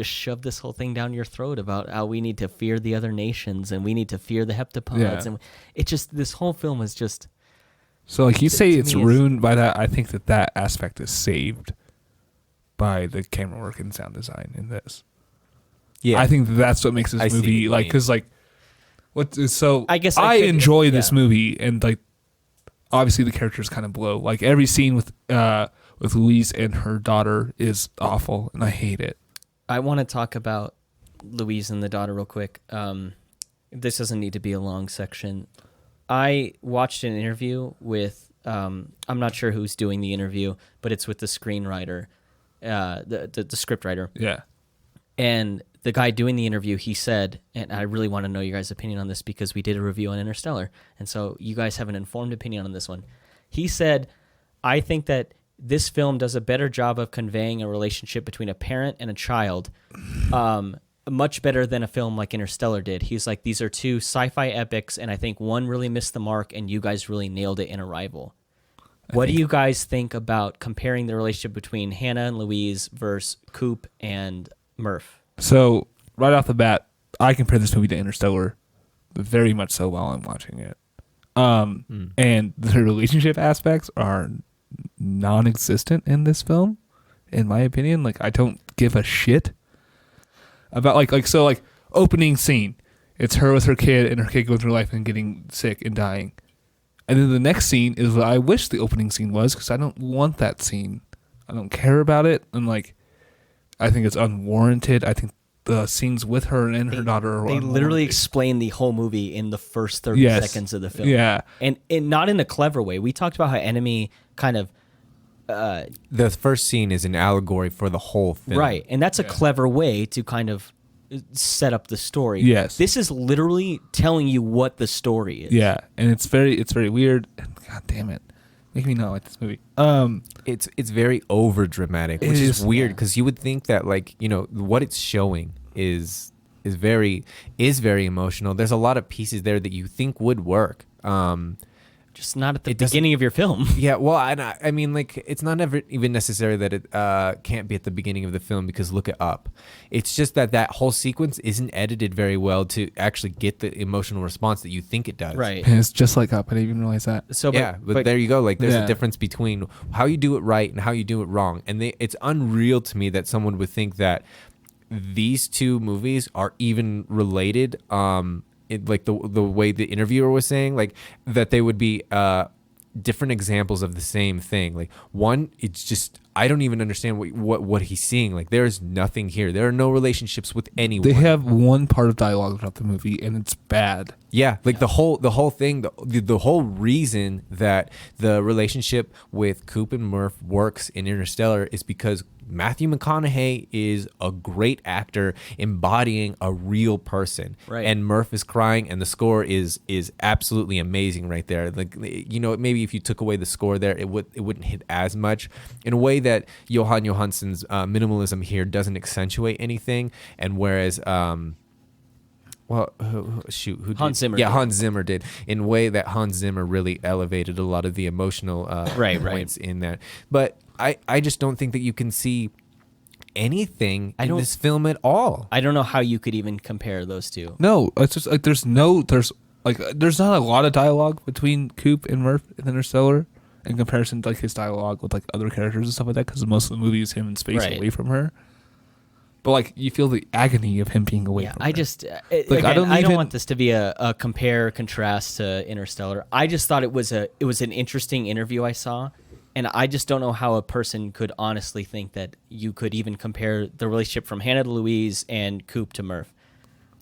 shove this whole thing down your throat about how we need to fear the other nations and we need to fear the heptapods. Yeah. And it just, this whole film is just, So like you say, to it's me, it's- ruined by that. I think that aspect is saved by the camera work and sound design in this. yeah, I think that's what makes this I see what movie you like, mean. because like so I guess I I could- enjoy this yeah. movie, and like obviously the characters kind of blow. Like every scene with Louise and her daughter is awful, and I hate it. I want to talk about Louise and the daughter real quick. This doesn't need to be a long section. I watched an interview with, I'm not sure who's doing the interview, but it's with the screenwriter, the script writer. Yeah. And the guy doing the interview, he said, and I really want to know your guys' opinion on this because we did a review on Interstellar, and so you guys have an informed opinion on this one. He said, I think that this film does a better job of conveying a relationship between a parent and a child, much better than a film like Interstellar did. He's like, these are two sci-fi epics, and I think one really missed the mark, and you guys really nailed it in Arrival. What do you guys think about comparing the relationship between Hannah and Louise versus Coop and Murph? So right off the bat, I compare this movie to Interstellar very much so while I'm watching it. And the relationship aspects are non-existent in this film, in my opinion. Like I don't give a shit about like opening scene. It's her with her kid, and her kid going through life and getting sick and dying. And then the next scene is what I wish the opening scene was, because I don't want that scene. I don't care about it. And like, I think it's unwarranted. I think the scenes with her and her daughter are They unwarranted. literally explain the whole movie in the first 30 Yes. seconds of the film. Yeah. And not in a clever way. We talked about how Enemy kind of the first scene is an allegory for the whole film. right, and that's a clever way to kind of set up the story. Yes. This is literally telling you what the story is. Yeah, and it's very weird. And God damn it, make me not like this movie. It's very over dramatic, which It is is, weird yeah. because you would think that like what it's showing is very emotional. There's a lot of pieces there that you think would work. Just not at the It doesn't- beginning of your film. Yeah, well, I mean, like, it's not ever even necessary that it can't be at the beginning of the film, because look it up. It's just that whole sequence isn't edited very well to actually get the emotional response that you think it does. Right. And it's just like Up. I didn't even realize that. So Yeah, but there you go. Like, there's Yeah. a difference between how you do it right and how you do it wrong. And it's unreal to me that someone would think that these two movies are even related. Like the way the interviewer was saying, like that they would be different examples of the same thing. Like one, it's just I don't even understand what he's seeing. Like there's nothing here. There are no relationships with anyone. They have one part of dialogue throughout the movie, and it's bad. Yeah, like the whole thing, the whole reason that the relationship with Coop and Murph works in Interstellar is because Matthew McConaughey is a great actor embodying a real person. Right. And Murph is crying, and the score is absolutely amazing right there. Like, you know, maybe if you took away the score there, it wouldn't hit as much in a way that Johan Johansson's minimalism here doesn't accentuate anything, and whereas well, who did? Hans Zimmer. Yeah, Hans Zimmer did, in a way that Hans Zimmer really elevated a lot of the emotional points in that. But I just don't think that you can see anything in this film at all. I don't know how you could even compare those two. No, it's just like there's not a lot of dialogue between Coop and Murph in Interstellar in comparison to like his dialogue with like other characters and stuff like that, because most of the movie is him in space away from her. But like you feel the agony of him being away from her. I just again, I don't want this to be a compare contrast to Interstellar. I just thought it was an interesting interview I saw, and I just don't know how a person could honestly think that you could even compare the relationship from Hannah to Louise and Coop to Murph.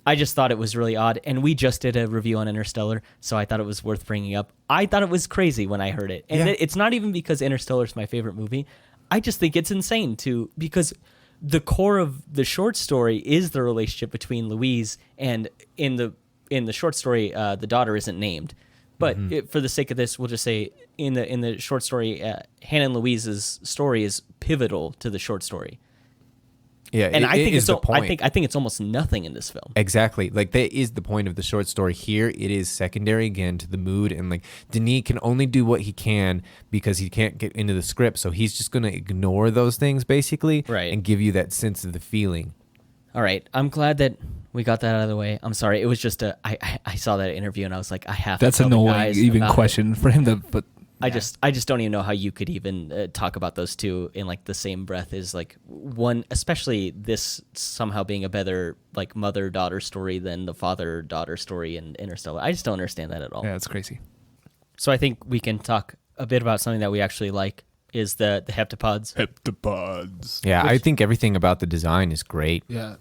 I just thought it was really odd, and we just did a review on Interstellar, so I thought it was worth bringing up. I thought it was crazy when I heard it, and it's not even because Interstellar is my favorite movie. I just think it's insane because the core of the short story is the relationship between Louise and in the short story, the daughter isn't named, but for the sake of this, we'll just say in the short story, Hannah and Louise's story is pivotal to the short story. Yeah, and I think it's the point. I think it's almost nothing in this film. Exactly. Like that is the point of the short story. Here it is secondary again to the mood, and like Denis can only do what he can because he can't get into the script, so he's just going to ignore those things basically, right, and give you that sense of the feeling. All right, I'm glad that we got that out of the way. I'm sorry, it was just I saw that interview and I was like, I have to. That's annoying. Even question for him to, but. I just don't even know how you could even talk about those two in like the same breath as like one, especially this somehow being a better like mother-daughter story than the father-daughter story in Interstellar. I just don't understand that at all. Yeah, it's crazy. So I think we can talk a bit about something that we actually like is the heptapods. Heptapods. Yeah, I think everything about the design is great. Yeah,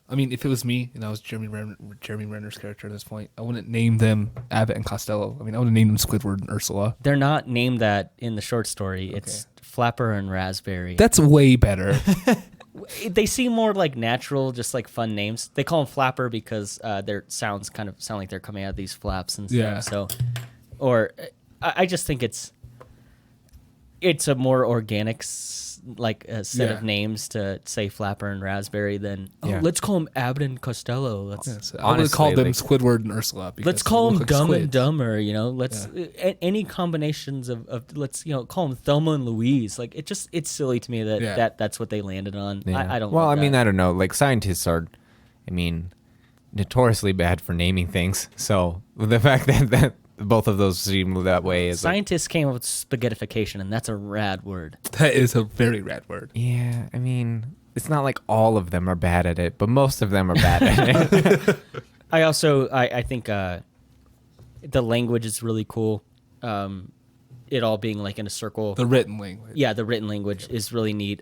I mean, if it was me and I was Jeremy Renner's character at this point, I wouldn't name them Abbott and Costello. I mean, I would have named them Squidward and Ursula. They're not named that in the short story. Okay. It's Flapper and Raspberry. That's way better. They seem more like natural, just like fun names. They call them Flapper because their sounds kind of sound like they're coming out of these flaps and stuff. Yeah. So, or I just think it's a more organic set of names to say Flapper and Raspberry than let's call them Abbott and Costello. I would call them Squidward and Ursula. Let's call them Dumb and Dumber. You know, let's any combinations of let's call them Thelma and Louise. Like it's silly to me that that's what they landed on. Yeah. I don't. Well, I mean, I don't know. Like scientists are, notoriously bad for naming things. So the fact that both of those seem that way is scientists came up with spaghettification, and that's a rad word. That is a very rad word. Yeah, I mean, it's not like all of them are bad at it, but most of them are bad at it. I think the language is really cool. It all being like in a circle. The written language. Yeah, the written language is really neat.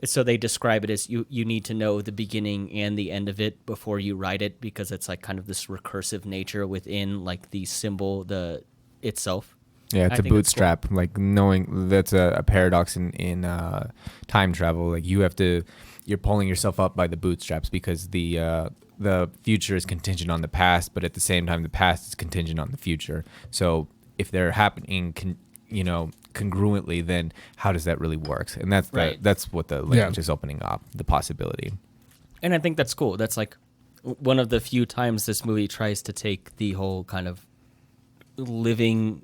So they describe it as you need to know the beginning and the end of it before you write it, because it's like kind of this recursive nature within like the symbol itself. Yeah, it's a bootstrap. Cool. Like knowing that's a paradox in time travel. Like you're pulling yourself up by the bootstraps because the future is contingent on the past, but at the same time the past is contingent on the future. So if they're happening, congruently, then how does that really work? And that's what the language is opening up, the possibility. And I think that's cool. That's like one of the few times this movie tries to take the whole kind of living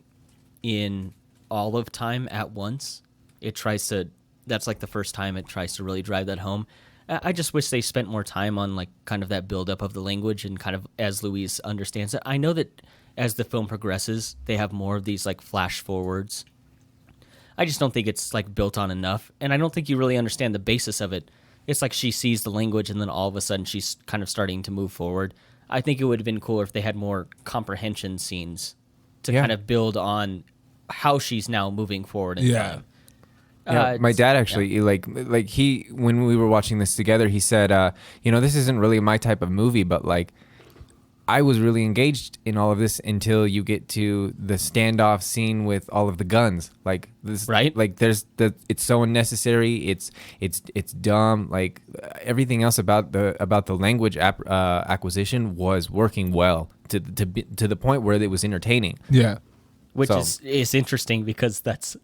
in all of time at once. That's like the first time it tries to really drive that home. I just wish they spent more time on like kind of that buildup of the language and kind of as Louise understands it. I know that as the film progresses, they have more of these like flash forwards. I just don't think it's like built on enough, and I don't think you really understand the basis of it. It's like she sees the language, and then all of a sudden she's kind of starting to move forward. I think it would have been cooler if they had more comprehension scenes to Yeah. kind of build on how she's now moving forward in Yeah. time. Yeah, my It's- dad actually like he when we were watching this together, he said, this isn't really my type of movie, but like I was really engaged in all of this until you get to the standoff scene with all of the guns. Like this, Right. Like it's so unnecessary. It's dumb. Like everything else about the language acquisition was working well to the point where it was entertaining. Yeah. Which So- is interesting because that's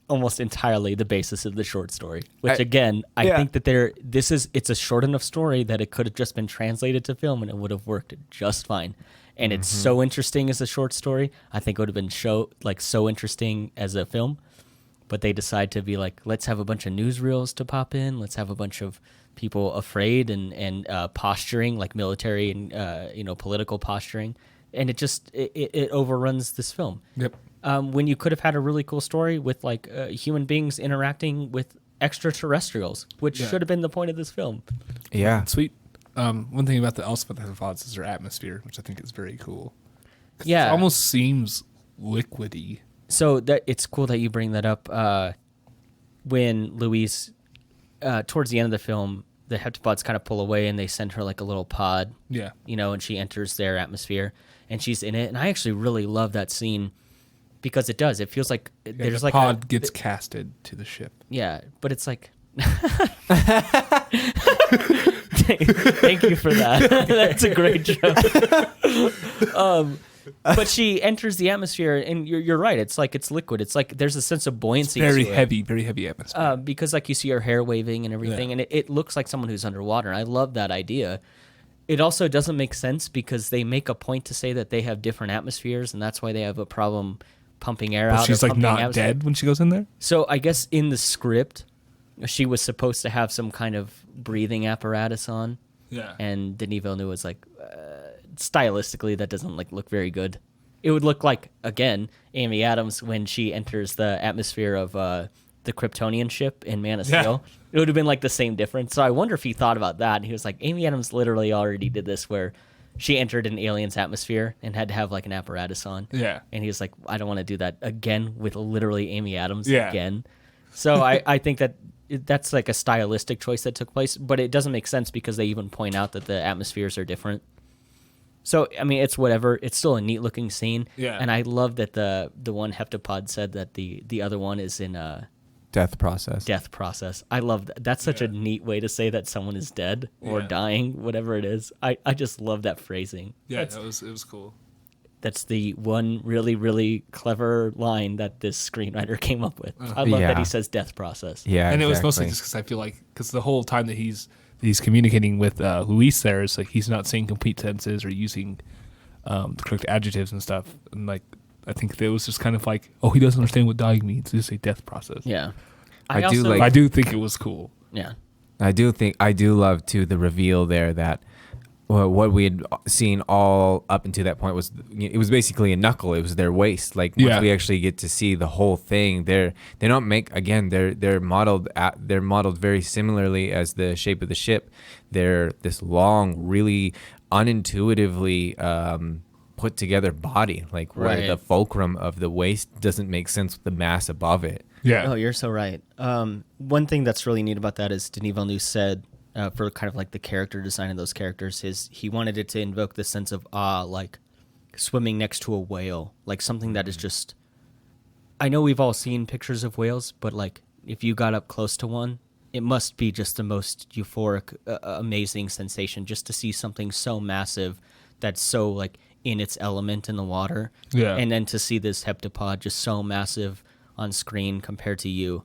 almost entirely the basis of the short story. Which I again, I think that it's a short enough story that it could have just been translated to film and it would have worked just fine. And it's so interesting as a short story. I think it would have been so interesting as a film. But they decide to be like, let's have a bunch of newsreels to pop in. Let's have a bunch of people afraid and posturing, like military and political posturing. And it overruns this film. Yep. When you could have had a really cool story with like human beings interacting with extraterrestrials, which should have been the point of this film. Yeah. Sweet. One thing about the heptapods is their atmosphere, which I think is very cool. Yeah. It almost seems liquidy. So that it's cool that you bring that up. When Louise, towards the end of the film, the heptapods kind of pull away and they send her like a little pod. Yeah. And she enters their atmosphere and she's in it. And I actually really love that scene because it does. It feels like there's the like pod gets casted to the ship. Yeah, but it's like. Thank you for that. That's a great joke. But she enters the atmosphere, and you're right. It's like it's liquid. It's like there's a sense of buoyancy. Very to it. very heavy atmosphere. Because like you see her hair waving and everything, and it looks like someone who's underwater. And I love that idea. It also doesn't make sense because they make a point to say that they have different atmospheres, and that's why they have a problem pumping air out. She's or like pumping not atmosphere. dead when she goes in there. So I guess in the script, she was supposed to have some kind of breathing apparatus on. Yeah. And Denis Villeneuve was like, stylistically, that doesn't like look very good. It would look like, again, Amy Adams when she enters the atmosphere of the Kryptonian ship in Man of Steel. It would have been like the same difference. So I wonder if he thought about that. And he was like, Amy Adams literally already did this where she entered an alien's atmosphere and had to have like an apparatus on. Yeah. And he was like, I don't want to do that again with literally Amy Adams Yeah. again. So I think that's like a stylistic choice that took place, but it doesn't make sense because they even point out that the atmospheres are different. So, I mean, it's whatever. It's still a neat looking scene. Yeah. And I love that the one heptapod said that the other one is in a Death process. death process. I love that. That's such a neat way to say that someone is dead or Yeah. dying, whatever it is. I just love that phrasing. Yeah, That's, it was cool. that's the one really, really clever line that this screenwriter came up with. I love that Yeah. he says death process. Yeah. And it was mostly exactly. just because I feel like the whole time that he's communicating with Louise there is like he's not saying complete sentences or using the correct adjectives and stuff. And like I think it was just kind of like, oh, he doesn't understand what dying means. It's just a death process. Yeah. I do also, like- I do think it was cool. Yeah. I do love too the reveal there that what we had seen all up until that point was it was basically a knuckle. It was their waist. Like once Yeah. we actually get to see the whole thing, they don't make again. They're modeled very similarly as the shape of the ship. They're this long, really unintuitively put together body, like where Right. the fulcrum of the waist doesn't make sense with the mass above it. Yeah. Oh, you're so right. One thing that's really neat about that is Denis Villeneuve said for kind of like the character design of those characters is he wanted it to invoke the sense of awe, like swimming next to a whale, like something that is just. I know we've all seen pictures of whales, but like if you got up close to one, it must be just the most euphoric, amazing sensation just to see something so massive that's so like in its element in the water. Yeah. And then to see this heptapod just so massive on screen compared to you,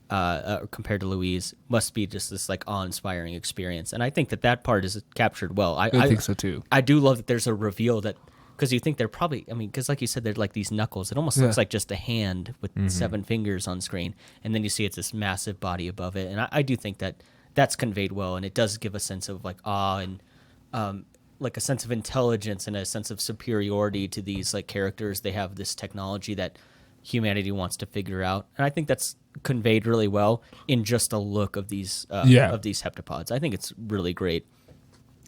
compared to Louise, must be just this like awe-inspiring experience. And I think that part is captured well. I think so too. I do love that there's a reveal that, because you think they're probably, I mean, because like you said, they're like these knuckles. It almost looks like just a hand with 7 fingers on screen. And then you see it's this massive body above it. And I do think that that's conveyed well. And it does give a sense of like awe and like a sense of intelligence and a sense of superiority to these like characters. They have this technology that humanity wants to figure out. And I think that's conveyed really well in just a look of these heptapods. I think it's really great.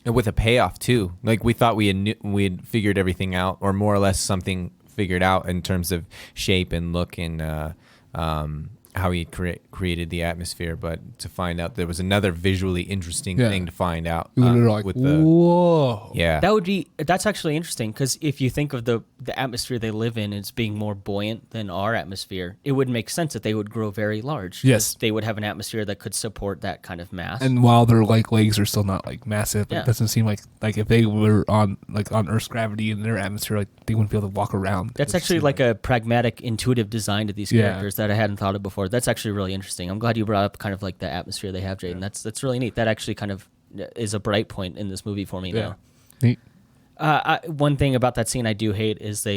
And with a payoff too. Like we thought we had figured everything out, or more or less something figured out in terms of shape and look and how he created the atmosphere, but to find out there was another visually interesting thing to find out with whoa. Yeah, that's actually interesting, because if you think of the atmosphere they live in as being more buoyant than our atmosphere, it would make sense that they would grow very large. Yes, they would have an atmosphere that could support that kind of mass. And while their like legs are still not like massive, it doesn't seem like if they were on Earth's gravity in their atmosphere, like they wouldn't be able to walk around. That's actually like a pragmatic, intuitive design to these characters that I hadn't thought of before. That's actually really interesting. I'm glad you brought up kind of like the atmosphere they have, Jaden. That's really neat. That actually kind of is a bright point in this movie for me now. Neat. One thing about that scene I do hate is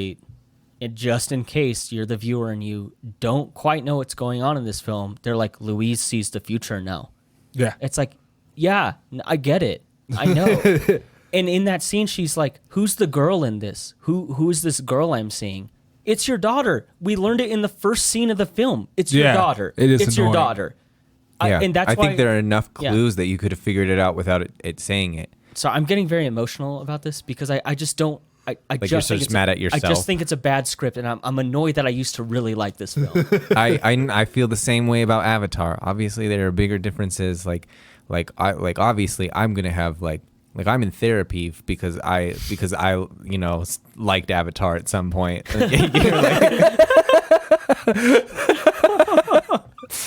just in case you're the viewer and you don't quite know what's going on in this film, they're like, Louise sees the future now. Yeah. It's like, yeah, I get it. I know. And in that scene, she's like, who's the girl in this? Who's this girl I'm seeing? It's your daughter. We learned it in the first scene of the film. It's your daughter. It is It's annoying. your daughter. Yeah. And that's I why think there are enough clues that you could have figured it out without it saying it. So I'm getting very emotional about this because I just don't. I Like just you're think just mad at yourself. I just think it's a bad script, and I'm annoyed that I used to really like this film. I feel the same way about Avatar. Obviously, there are bigger differences. Like obviously, I'm gonna have like I'm in therapy because I liked Avatar at some point.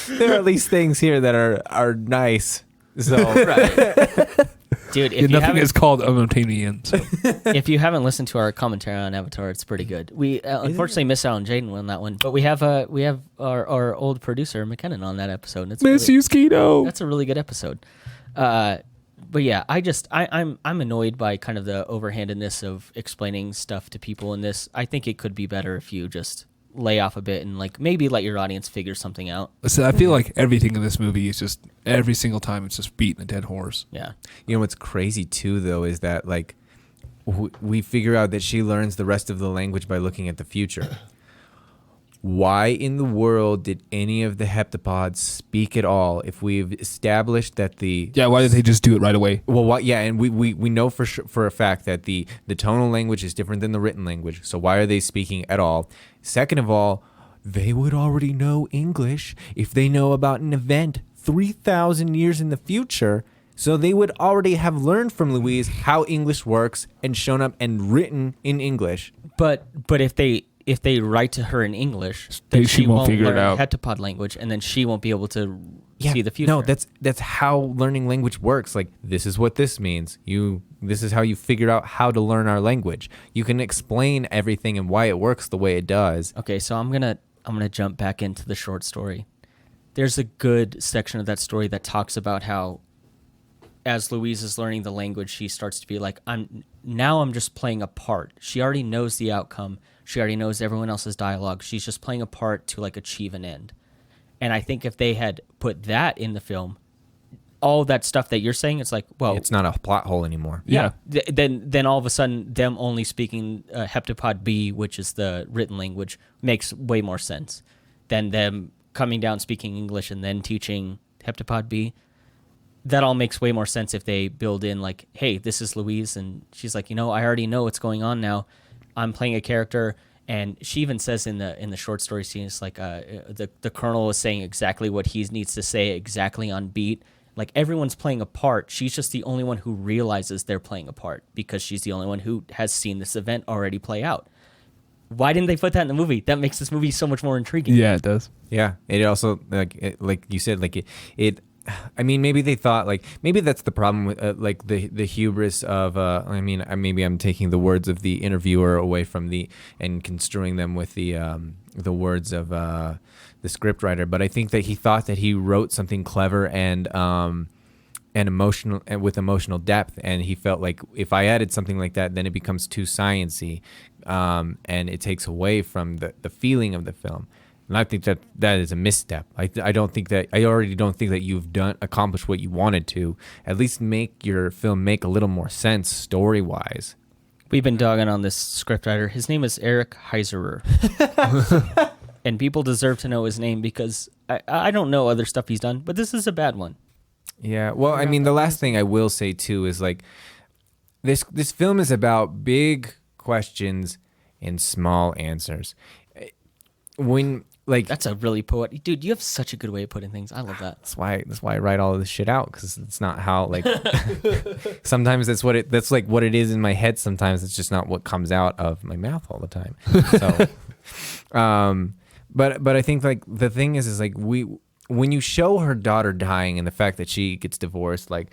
There are at least things here that are nice. So Dude, if you nothing haven't, is called unobtainian. So. if you haven't listened to our commentary on Avatar, it's pretty good. We unfortunately missed out on Jaden on that one, but we have our old producer McKinnon on that episode. And it's Miss you, Skeeto. That's a really good episode. But yeah, I'm annoyed by kind of the overhandedness of explaining stuff to people in this. I think it could be better if you just lay off a bit and like maybe let your audience figure something out. So I feel like everything in this movie is just every single time it's just beating a dead horse. Yeah. You know what's crazy too, though, is that like we figure out that she learns the rest of the language by looking at the future. Why in the world did any of the heptapods speak at all if we've established that the... Yeah, why did they just do it right away? Well, yeah, and we know for a fact that the tonal language is different than the written language, so why are they speaking at all? Second of all, they would already know English if they know about an event 3,000 years in the future, so they would already have learned from Louise how English works and shown up and written in English. But if they write to her in English, then she won't figure learn it out. heptapod language, and then she won't be able to see the future. No, that's how learning language works. Like, this is what this means. This is how you figure out how to learn our language. You can explain everything and why it works the way it does. Okay, so I'm gonna jump back into the short story. There's a good section of that story that talks about how, as Louise is learning the language, she starts to be like, I'm just playing a part. She already knows the outcome. She already knows everyone else's dialogue. She's just playing a part to like achieve an end. And I think if they had put that in the film, all that stuff that you're saying, it's like, well, it's not a plot hole anymore. Yeah. Then all of a sudden, them only speaking heptapod B, which is the written language, makes way more sense than them coming down speaking English and then teaching heptapod B. That all makes way more sense if they build in like, hey, this is Louise, and she's like, I already know what's going on now. I'm playing a character, and she even says in the short story scene, it's like the colonel is saying exactly what he needs to say exactly on beat. Like, everyone's playing a part. She's just the only one who realizes they're playing a part because she's the only one who has seen this event already play out. Why didn't they put that in the movie? That makes this movie so much more intriguing. Yeah, it does. Yeah, it also like you said, like it. I mean, maybe they thought like maybe that's the problem with like the hubris of. I mean, maybe I'm taking the words of the interviewer away from and construing them with the words of the scriptwriter. But I think that he thought that he wrote something clever and emotional and with emotional depth, and he felt like if I added something like that, then it becomes too science-y, and it takes away from the feeling of the film. And I think that is a misstep. I already don't think that you've accomplished what you wanted to. At least make your film make a little more sense story-wise. We've been dogging on this scriptwriter. His name is Eric Heiserer. And people deserve to know his name because I don't know other stuff he's done, but this is a bad one. Yeah, well, I mean, the last thing I will say, too, is like this film is about big questions in small answers. When like That's a really poetic, dude. You have such a good way of putting things. I love that. that's why I write all of this shit out, because it's not how like sometimes that's like what it is in my head. Sometimes it's just not what comes out of my mouth all the time. So, but I think like the thing is like when you show her daughter dying and the fact that she gets divorced, like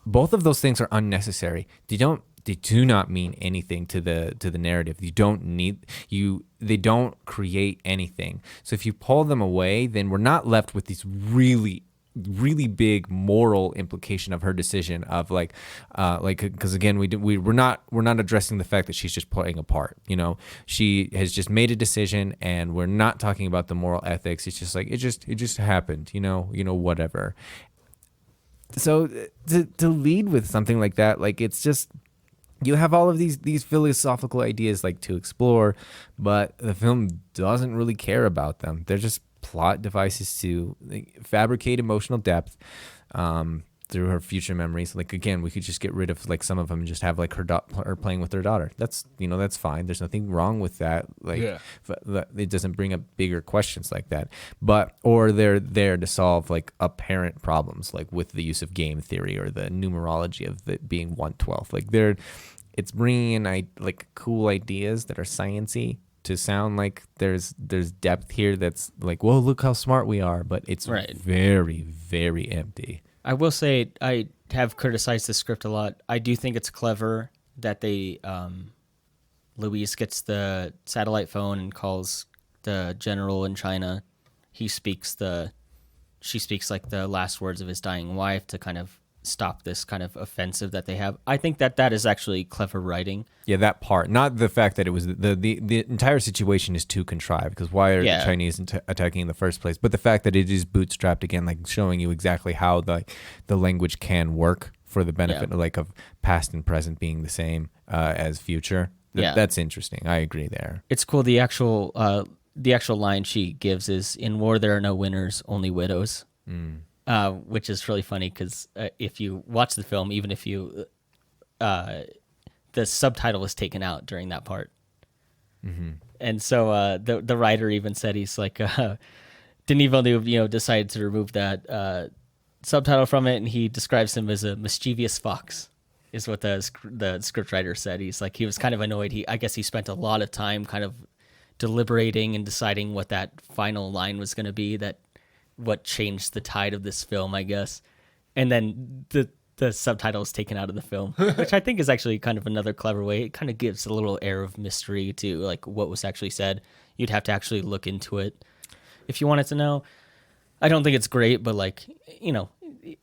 both of those things are unnecessary. They do not mean anything to the narrative. They don't create anything. So if you pull them away, then we're not left with these really big moral implication of her decision of like because again we're not addressing the fact that she's just playing a part. You know, she has just made a decision, and we're not talking about the moral ethics. It's just like it just happened. You know whatever. So to lead with something like that, like it's just. You have all of these philosophical ideas like to explore, but the film doesn't really care about them. They're just plot devices to fabricate emotional depth through her future memories. Like again, we could just get rid of like some of them and just have like her playing with her daughter. That's that's fine. There's nothing wrong with that. Like it doesn't bring up bigger questions like that. Or they're there to solve like apparent problems, like with the use of game theory or the numerology of it being 1/12. Like it's bringing in like cool ideas that are sciencey to sound like there's depth here. That's like, well, look how smart we are, but it's very, very empty. I will say I have criticized the script a lot. I do think it's clever that they Louise gets the satellite phone and calls the general in China. She speaks like the last words of his dying wife to kind of stop this kind of offensive that they have. I think that is actually clever writing. Yeah, that part. Not the fact that it was the entire situation is too contrived, because why are the Chinese attacking in the first place? But the fact that it is bootstrapped, again, like showing you exactly how the language can work for the benefit of past and present being the same as future. That's interesting. I agree there. It's cool. The actual line she gives is, "In war there are no winners, only widows." Which is really funny because if you watch the film, even if you, the subtitle is taken out during that part. Mm-hmm. And so the writer even said, he's like, Denis Villeneuve, decided to remove that subtitle from it, and he describes him as a mischievous fox, is what the scriptwriter said. He's like, he was kind of annoyed. I guess he spent a lot of time kind of deliberating and deciding what that final line was going to be, what changed the tide of this film, I guess. And then the subtitle is taken out of the film, which I think is actually kind of another clever way. It kind of gives a little air of mystery to like what was actually said. You'd have to actually look into it if you wanted to know. I don't think it's great, but like,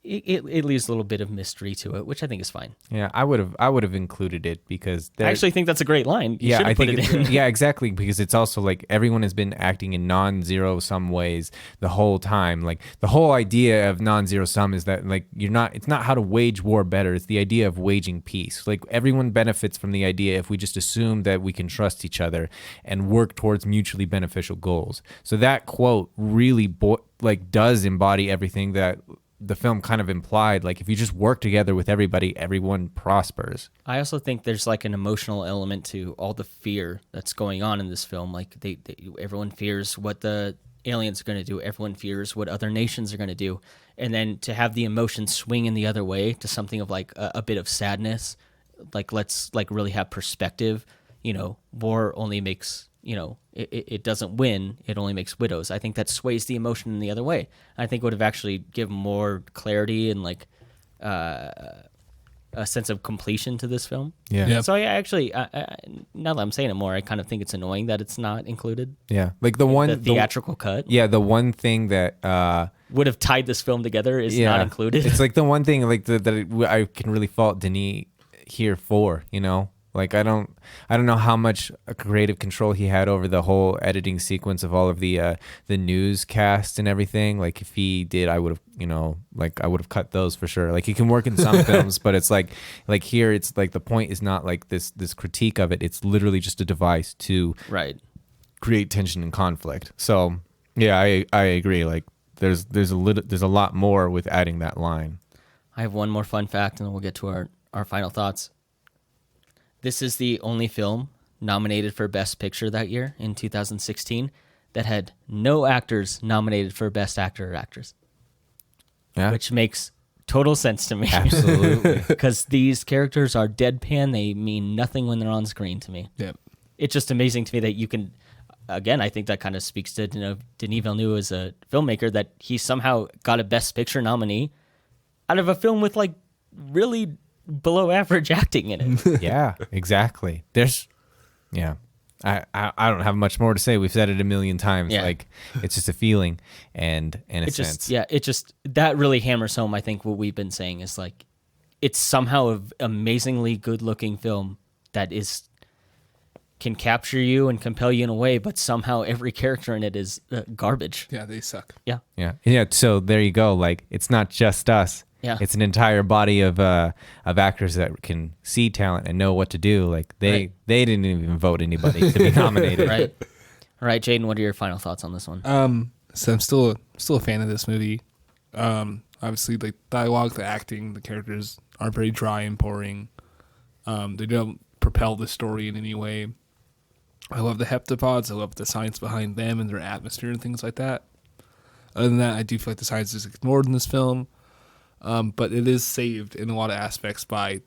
it leaves a little bit of mystery to it, which I think is fine. Yeah, I would have included it because I actually think that's a great line. I think it in. Yeah, exactly, because it's also like everyone has been acting in non-zero sum ways the whole time. Like the whole idea of non-zero sum is that like it's not how to wage war better. It's the idea of waging peace. Like everyone benefits from the idea if we just assume that we can trust each other and work towards mutually beneficial goals. So that quote really does embody everything that the film kind of implied. Like if you just work together with everybody, everyone prospers. I also think there's like an emotional element to all the fear that's going on in this film. Like everyone fears what the aliens are going to do. Everyone fears what other nations are going to do. And then to have the emotion swing in the other way to something of like a bit of sadness, like let's like really have perspective. War only makes, it doesn't win. It only makes widows. I think that sways the emotion in the other way. I think it would have actually given more clarity and like a sense of completion to this film. Yeah. Yep. So actually, now that I'm saying it more, I kind of think it's annoying that it's not included. Yeah. Like the theatrical cut. Yeah. The one thing that would have tied this film together is not included. It's like the one thing like that I can really fault Denis here for, Like I don't know how much creative control he had over the whole editing sequence of all of the newscasts and everything. Like if he did, I would have, I would have cut those for sure. Like he can work in some films, but it's like here, it's like the point is not like this critique of it. It's literally just a device to create tension and conflict. So yeah, I agree. Like there's a lot more with adding that line. I have one more fun fact, and then we'll get to our final thoughts. This is the only film nominated for Best Picture that year in 2016 that had no actors nominated for Best Actor or Actress, which makes total sense to me. Absolutely. Because these characters are deadpan. They mean nothing when they're on screen to me. Yeah. It's just amazing to me that you can, again, I think that kind of speaks to Denis Villeneuve as a filmmaker, that he somehow got a Best Picture nominee out of a film with like really below average acting in it. Yeah, exactly. I don't have much more to say. We've said it a million times. Yeah. Like, it's just a feeling and in a sense. That really hammers home, I think, what we've been saying is like, it's somehow an amazingly good looking film that can capture you and compel you in a way, but somehow every character in it is garbage. Yeah, they suck. Yeah. Yeah. So there you go. Like, it's not just us. Yeah. It's an entire body of actors that can see talent and know what to do. Like, they didn't even vote anybody to be nominated. Right. All right, Jaden, what are your final thoughts on this one? So I'm still a fan of this movie. Obviously, the dialogue, the acting, the characters aren't very dry and boring. They don't propel the story in any way. I love the heptapods. I love the science behind them and their atmosphere and things like that. Other than that, I do feel like the science is ignored in this film. But it is saved in a lot of aspects by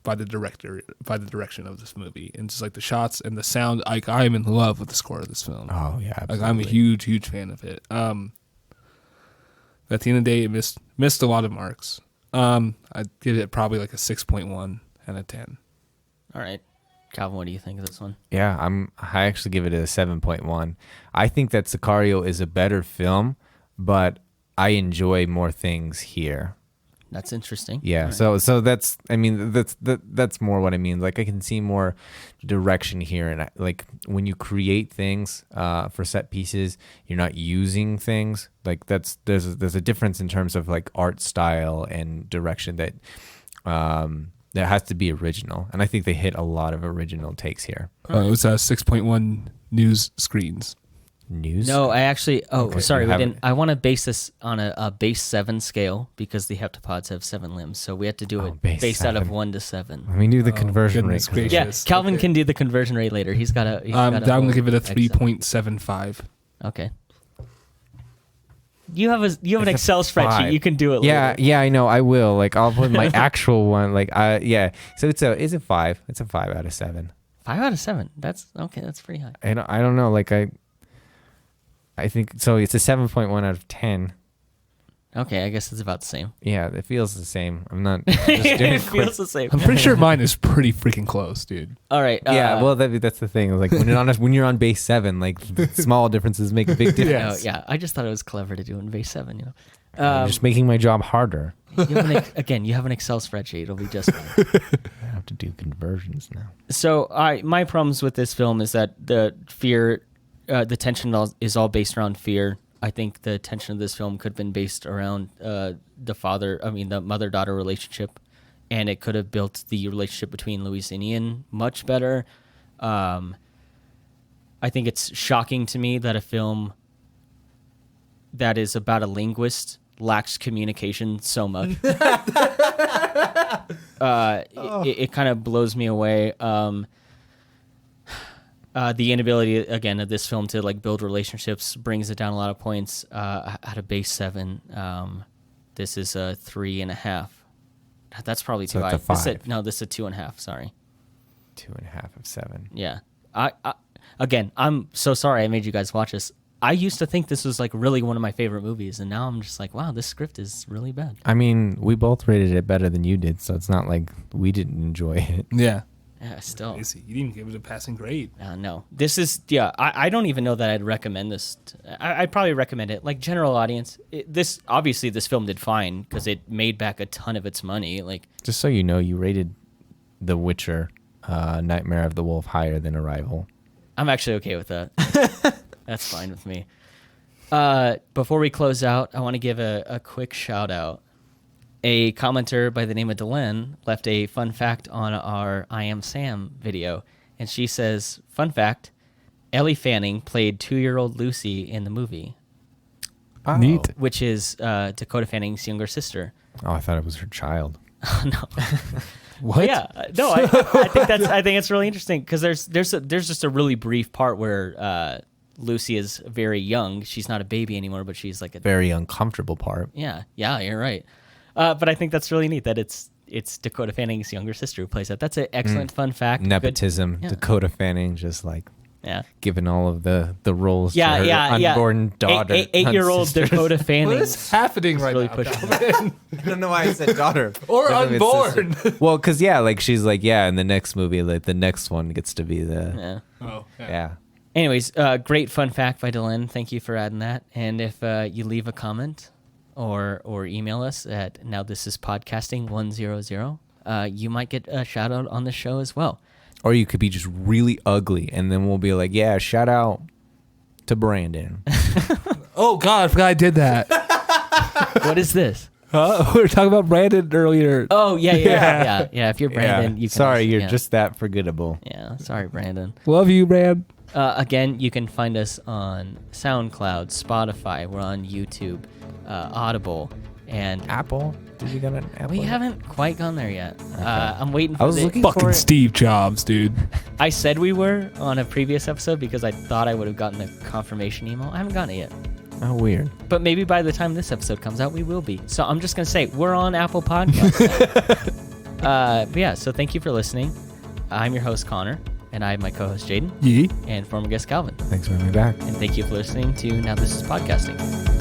the direction of this movie, and just like the shots and the sound. Like, I am in love with the score of this film. Oh yeah, absolutely. Like, I'm a huge fan of it. At the end of the day, it missed a lot of marks. I'd give it probably like a 6.1 out of 10. All right, Calvin, what do you think of this one? Yeah, I actually give it a 7.1. I think that Sicario is a better film, but I enjoy more things here. That's interesting. Yeah, Right. so that's that's more what I mean. Like, I can see more direction here, and like when you create things for set pieces, you're not using things. Like, there's a difference in terms of like art style and direction that has to be original, and I think they hit a lot of original takes here. It was 6.1 news screens. News? No, I actually. Oh, Okay, sorry, you we haven't- didn't. I want to base this on a base 7 scale because the heptapods have 7 limbs, so we had to do it base based out of 7. 1 to 7. Let me do the conversion rate. goodness gracious. Yeah, Yes, Calvin okay. can do the conversion rate later. He's got a. I'm going to give it a Excel. 3.75. Okay. You have an It's a Excel spreadsheet. 5. You can do it. Yeah, later. yeah, I know. I will. Like, I'll put my actual one. Like, yeah. So it's a 5. It's a 5 out of 7. 5 out of 7. That's okay. That's pretty high. And I don't know. Like, I think so. It's a 7.1 out of 10. Okay, I guess it's about the same. Yeah, it feels the same. I'm not just doing It it quick. feels the same. I'm pretty sure mine is pretty freaking close, dude. All right. Yeah, well, that's the thing. Like, when you're on base 7, like, the small differences make a big difference. Yeah. I just thought it was clever to do in base 7. You know. You're just making my job harder. You have you have an Excel spreadsheet. It'll be just fine. I have to do conversions now. So, my problems with this film is that the fear, the tension is all based around fear. I think the tension of this film could have been based around the mother-daughter relationship, and it could have built the relationship between Louise and Ian much better. I think it's shocking to me that a film that is about a linguist lacks communication so much. It kind of blows me away. The inability again of this film to like build relationships brings it down a lot of points. Out of base 7, this is a 3.5. That's probably too So high. it's a 5. This is a 2.5. Sorry. 2.5 of 7. Yeah. I'm so sorry I made you guys watch this. I used to think this was like really one of my favorite movies, and now I'm just like, wow, this script is really bad. I mean, we both rated it better than you did, so it's not like we didn't enjoy it. Yeah. Yeah, still. Crazy. You didn't give it a passing grade. No. This is, I don't even know that I'd recommend this. I'd probably recommend it. Like, general audience, this film did fine because it made back a ton of its money. Like, Just so you know, you rated The Witcher, Nightmare of the Wolf higher than Arrival. I'm actually okay with that. That's fine with me. Before we close out, I want to give a quick shout out. A commenter by the name of Delenn left a fun fact on our I Am Sam video. And she says, fun fact, Ellie Fanning played 2-year-old Lucy in the movie, Oh. Neat. which is Dakota Fanning's younger sister. Oh, I thought it was her child. No. What? Yeah, no, I think it's really interesting because there's just a really brief part where Lucy is very young. She's not a baby anymore, but she's like a Very uncomfortable part. yeah, you're right. But I think that's really neat that it's Dakota Fanning's younger sister who plays that. That's an excellent fun fact. Nepotism. Yeah. Dakota Fanning just like Yeah. given all of the roles to Yeah, her yeah. unborn daughter. Eight-year-old sisters. Dakota Fanning. What is happening right really now? pushing Calvin? I don't know why I said daughter. Or Because of its unborn. sister. Well, because like she's like in the next movie, like the next one gets to be the Yeah. Oh, yeah. Anyways, great fun fact by Dylan. Thank you for adding that. And if you leave a comment or email us at nowthisispodcasting100, you might get a shout out on the show as well. Or you could be just really ugly, and then we'll be like, shout out to Brandon. Oh God, I forgot I did that. What is this? We were talking about Brandon earlier. Oh, yeah. If you're Brandon, you can Sorry, also- you're yeah. just that forgettable. Yeah, sorry, Brandon. Love you, Brand. Again, you can find us on SoundCloud, Spotify. We're on YouTube, Audible, and Apple? Did you get an Apple? we haven't quite gone there yet. I'm waiting for I was looking for Fucking it. Steve Jobs, dude. I said we were on a previous episode because I thought I would have gotten a confirmation email. I haven't gotten it yet. Oh, weird. But maybe by the time this episode comes out, we will be. So I'm just going to say, we're on Apple Podcasts. But yeah, so thank you for listening. I'm your host, Connor, and I have my co-host, Jaden, Yee. and former guest, Calvin. Thanks for having me back. And thank you for listening to Now This Is Podcasting.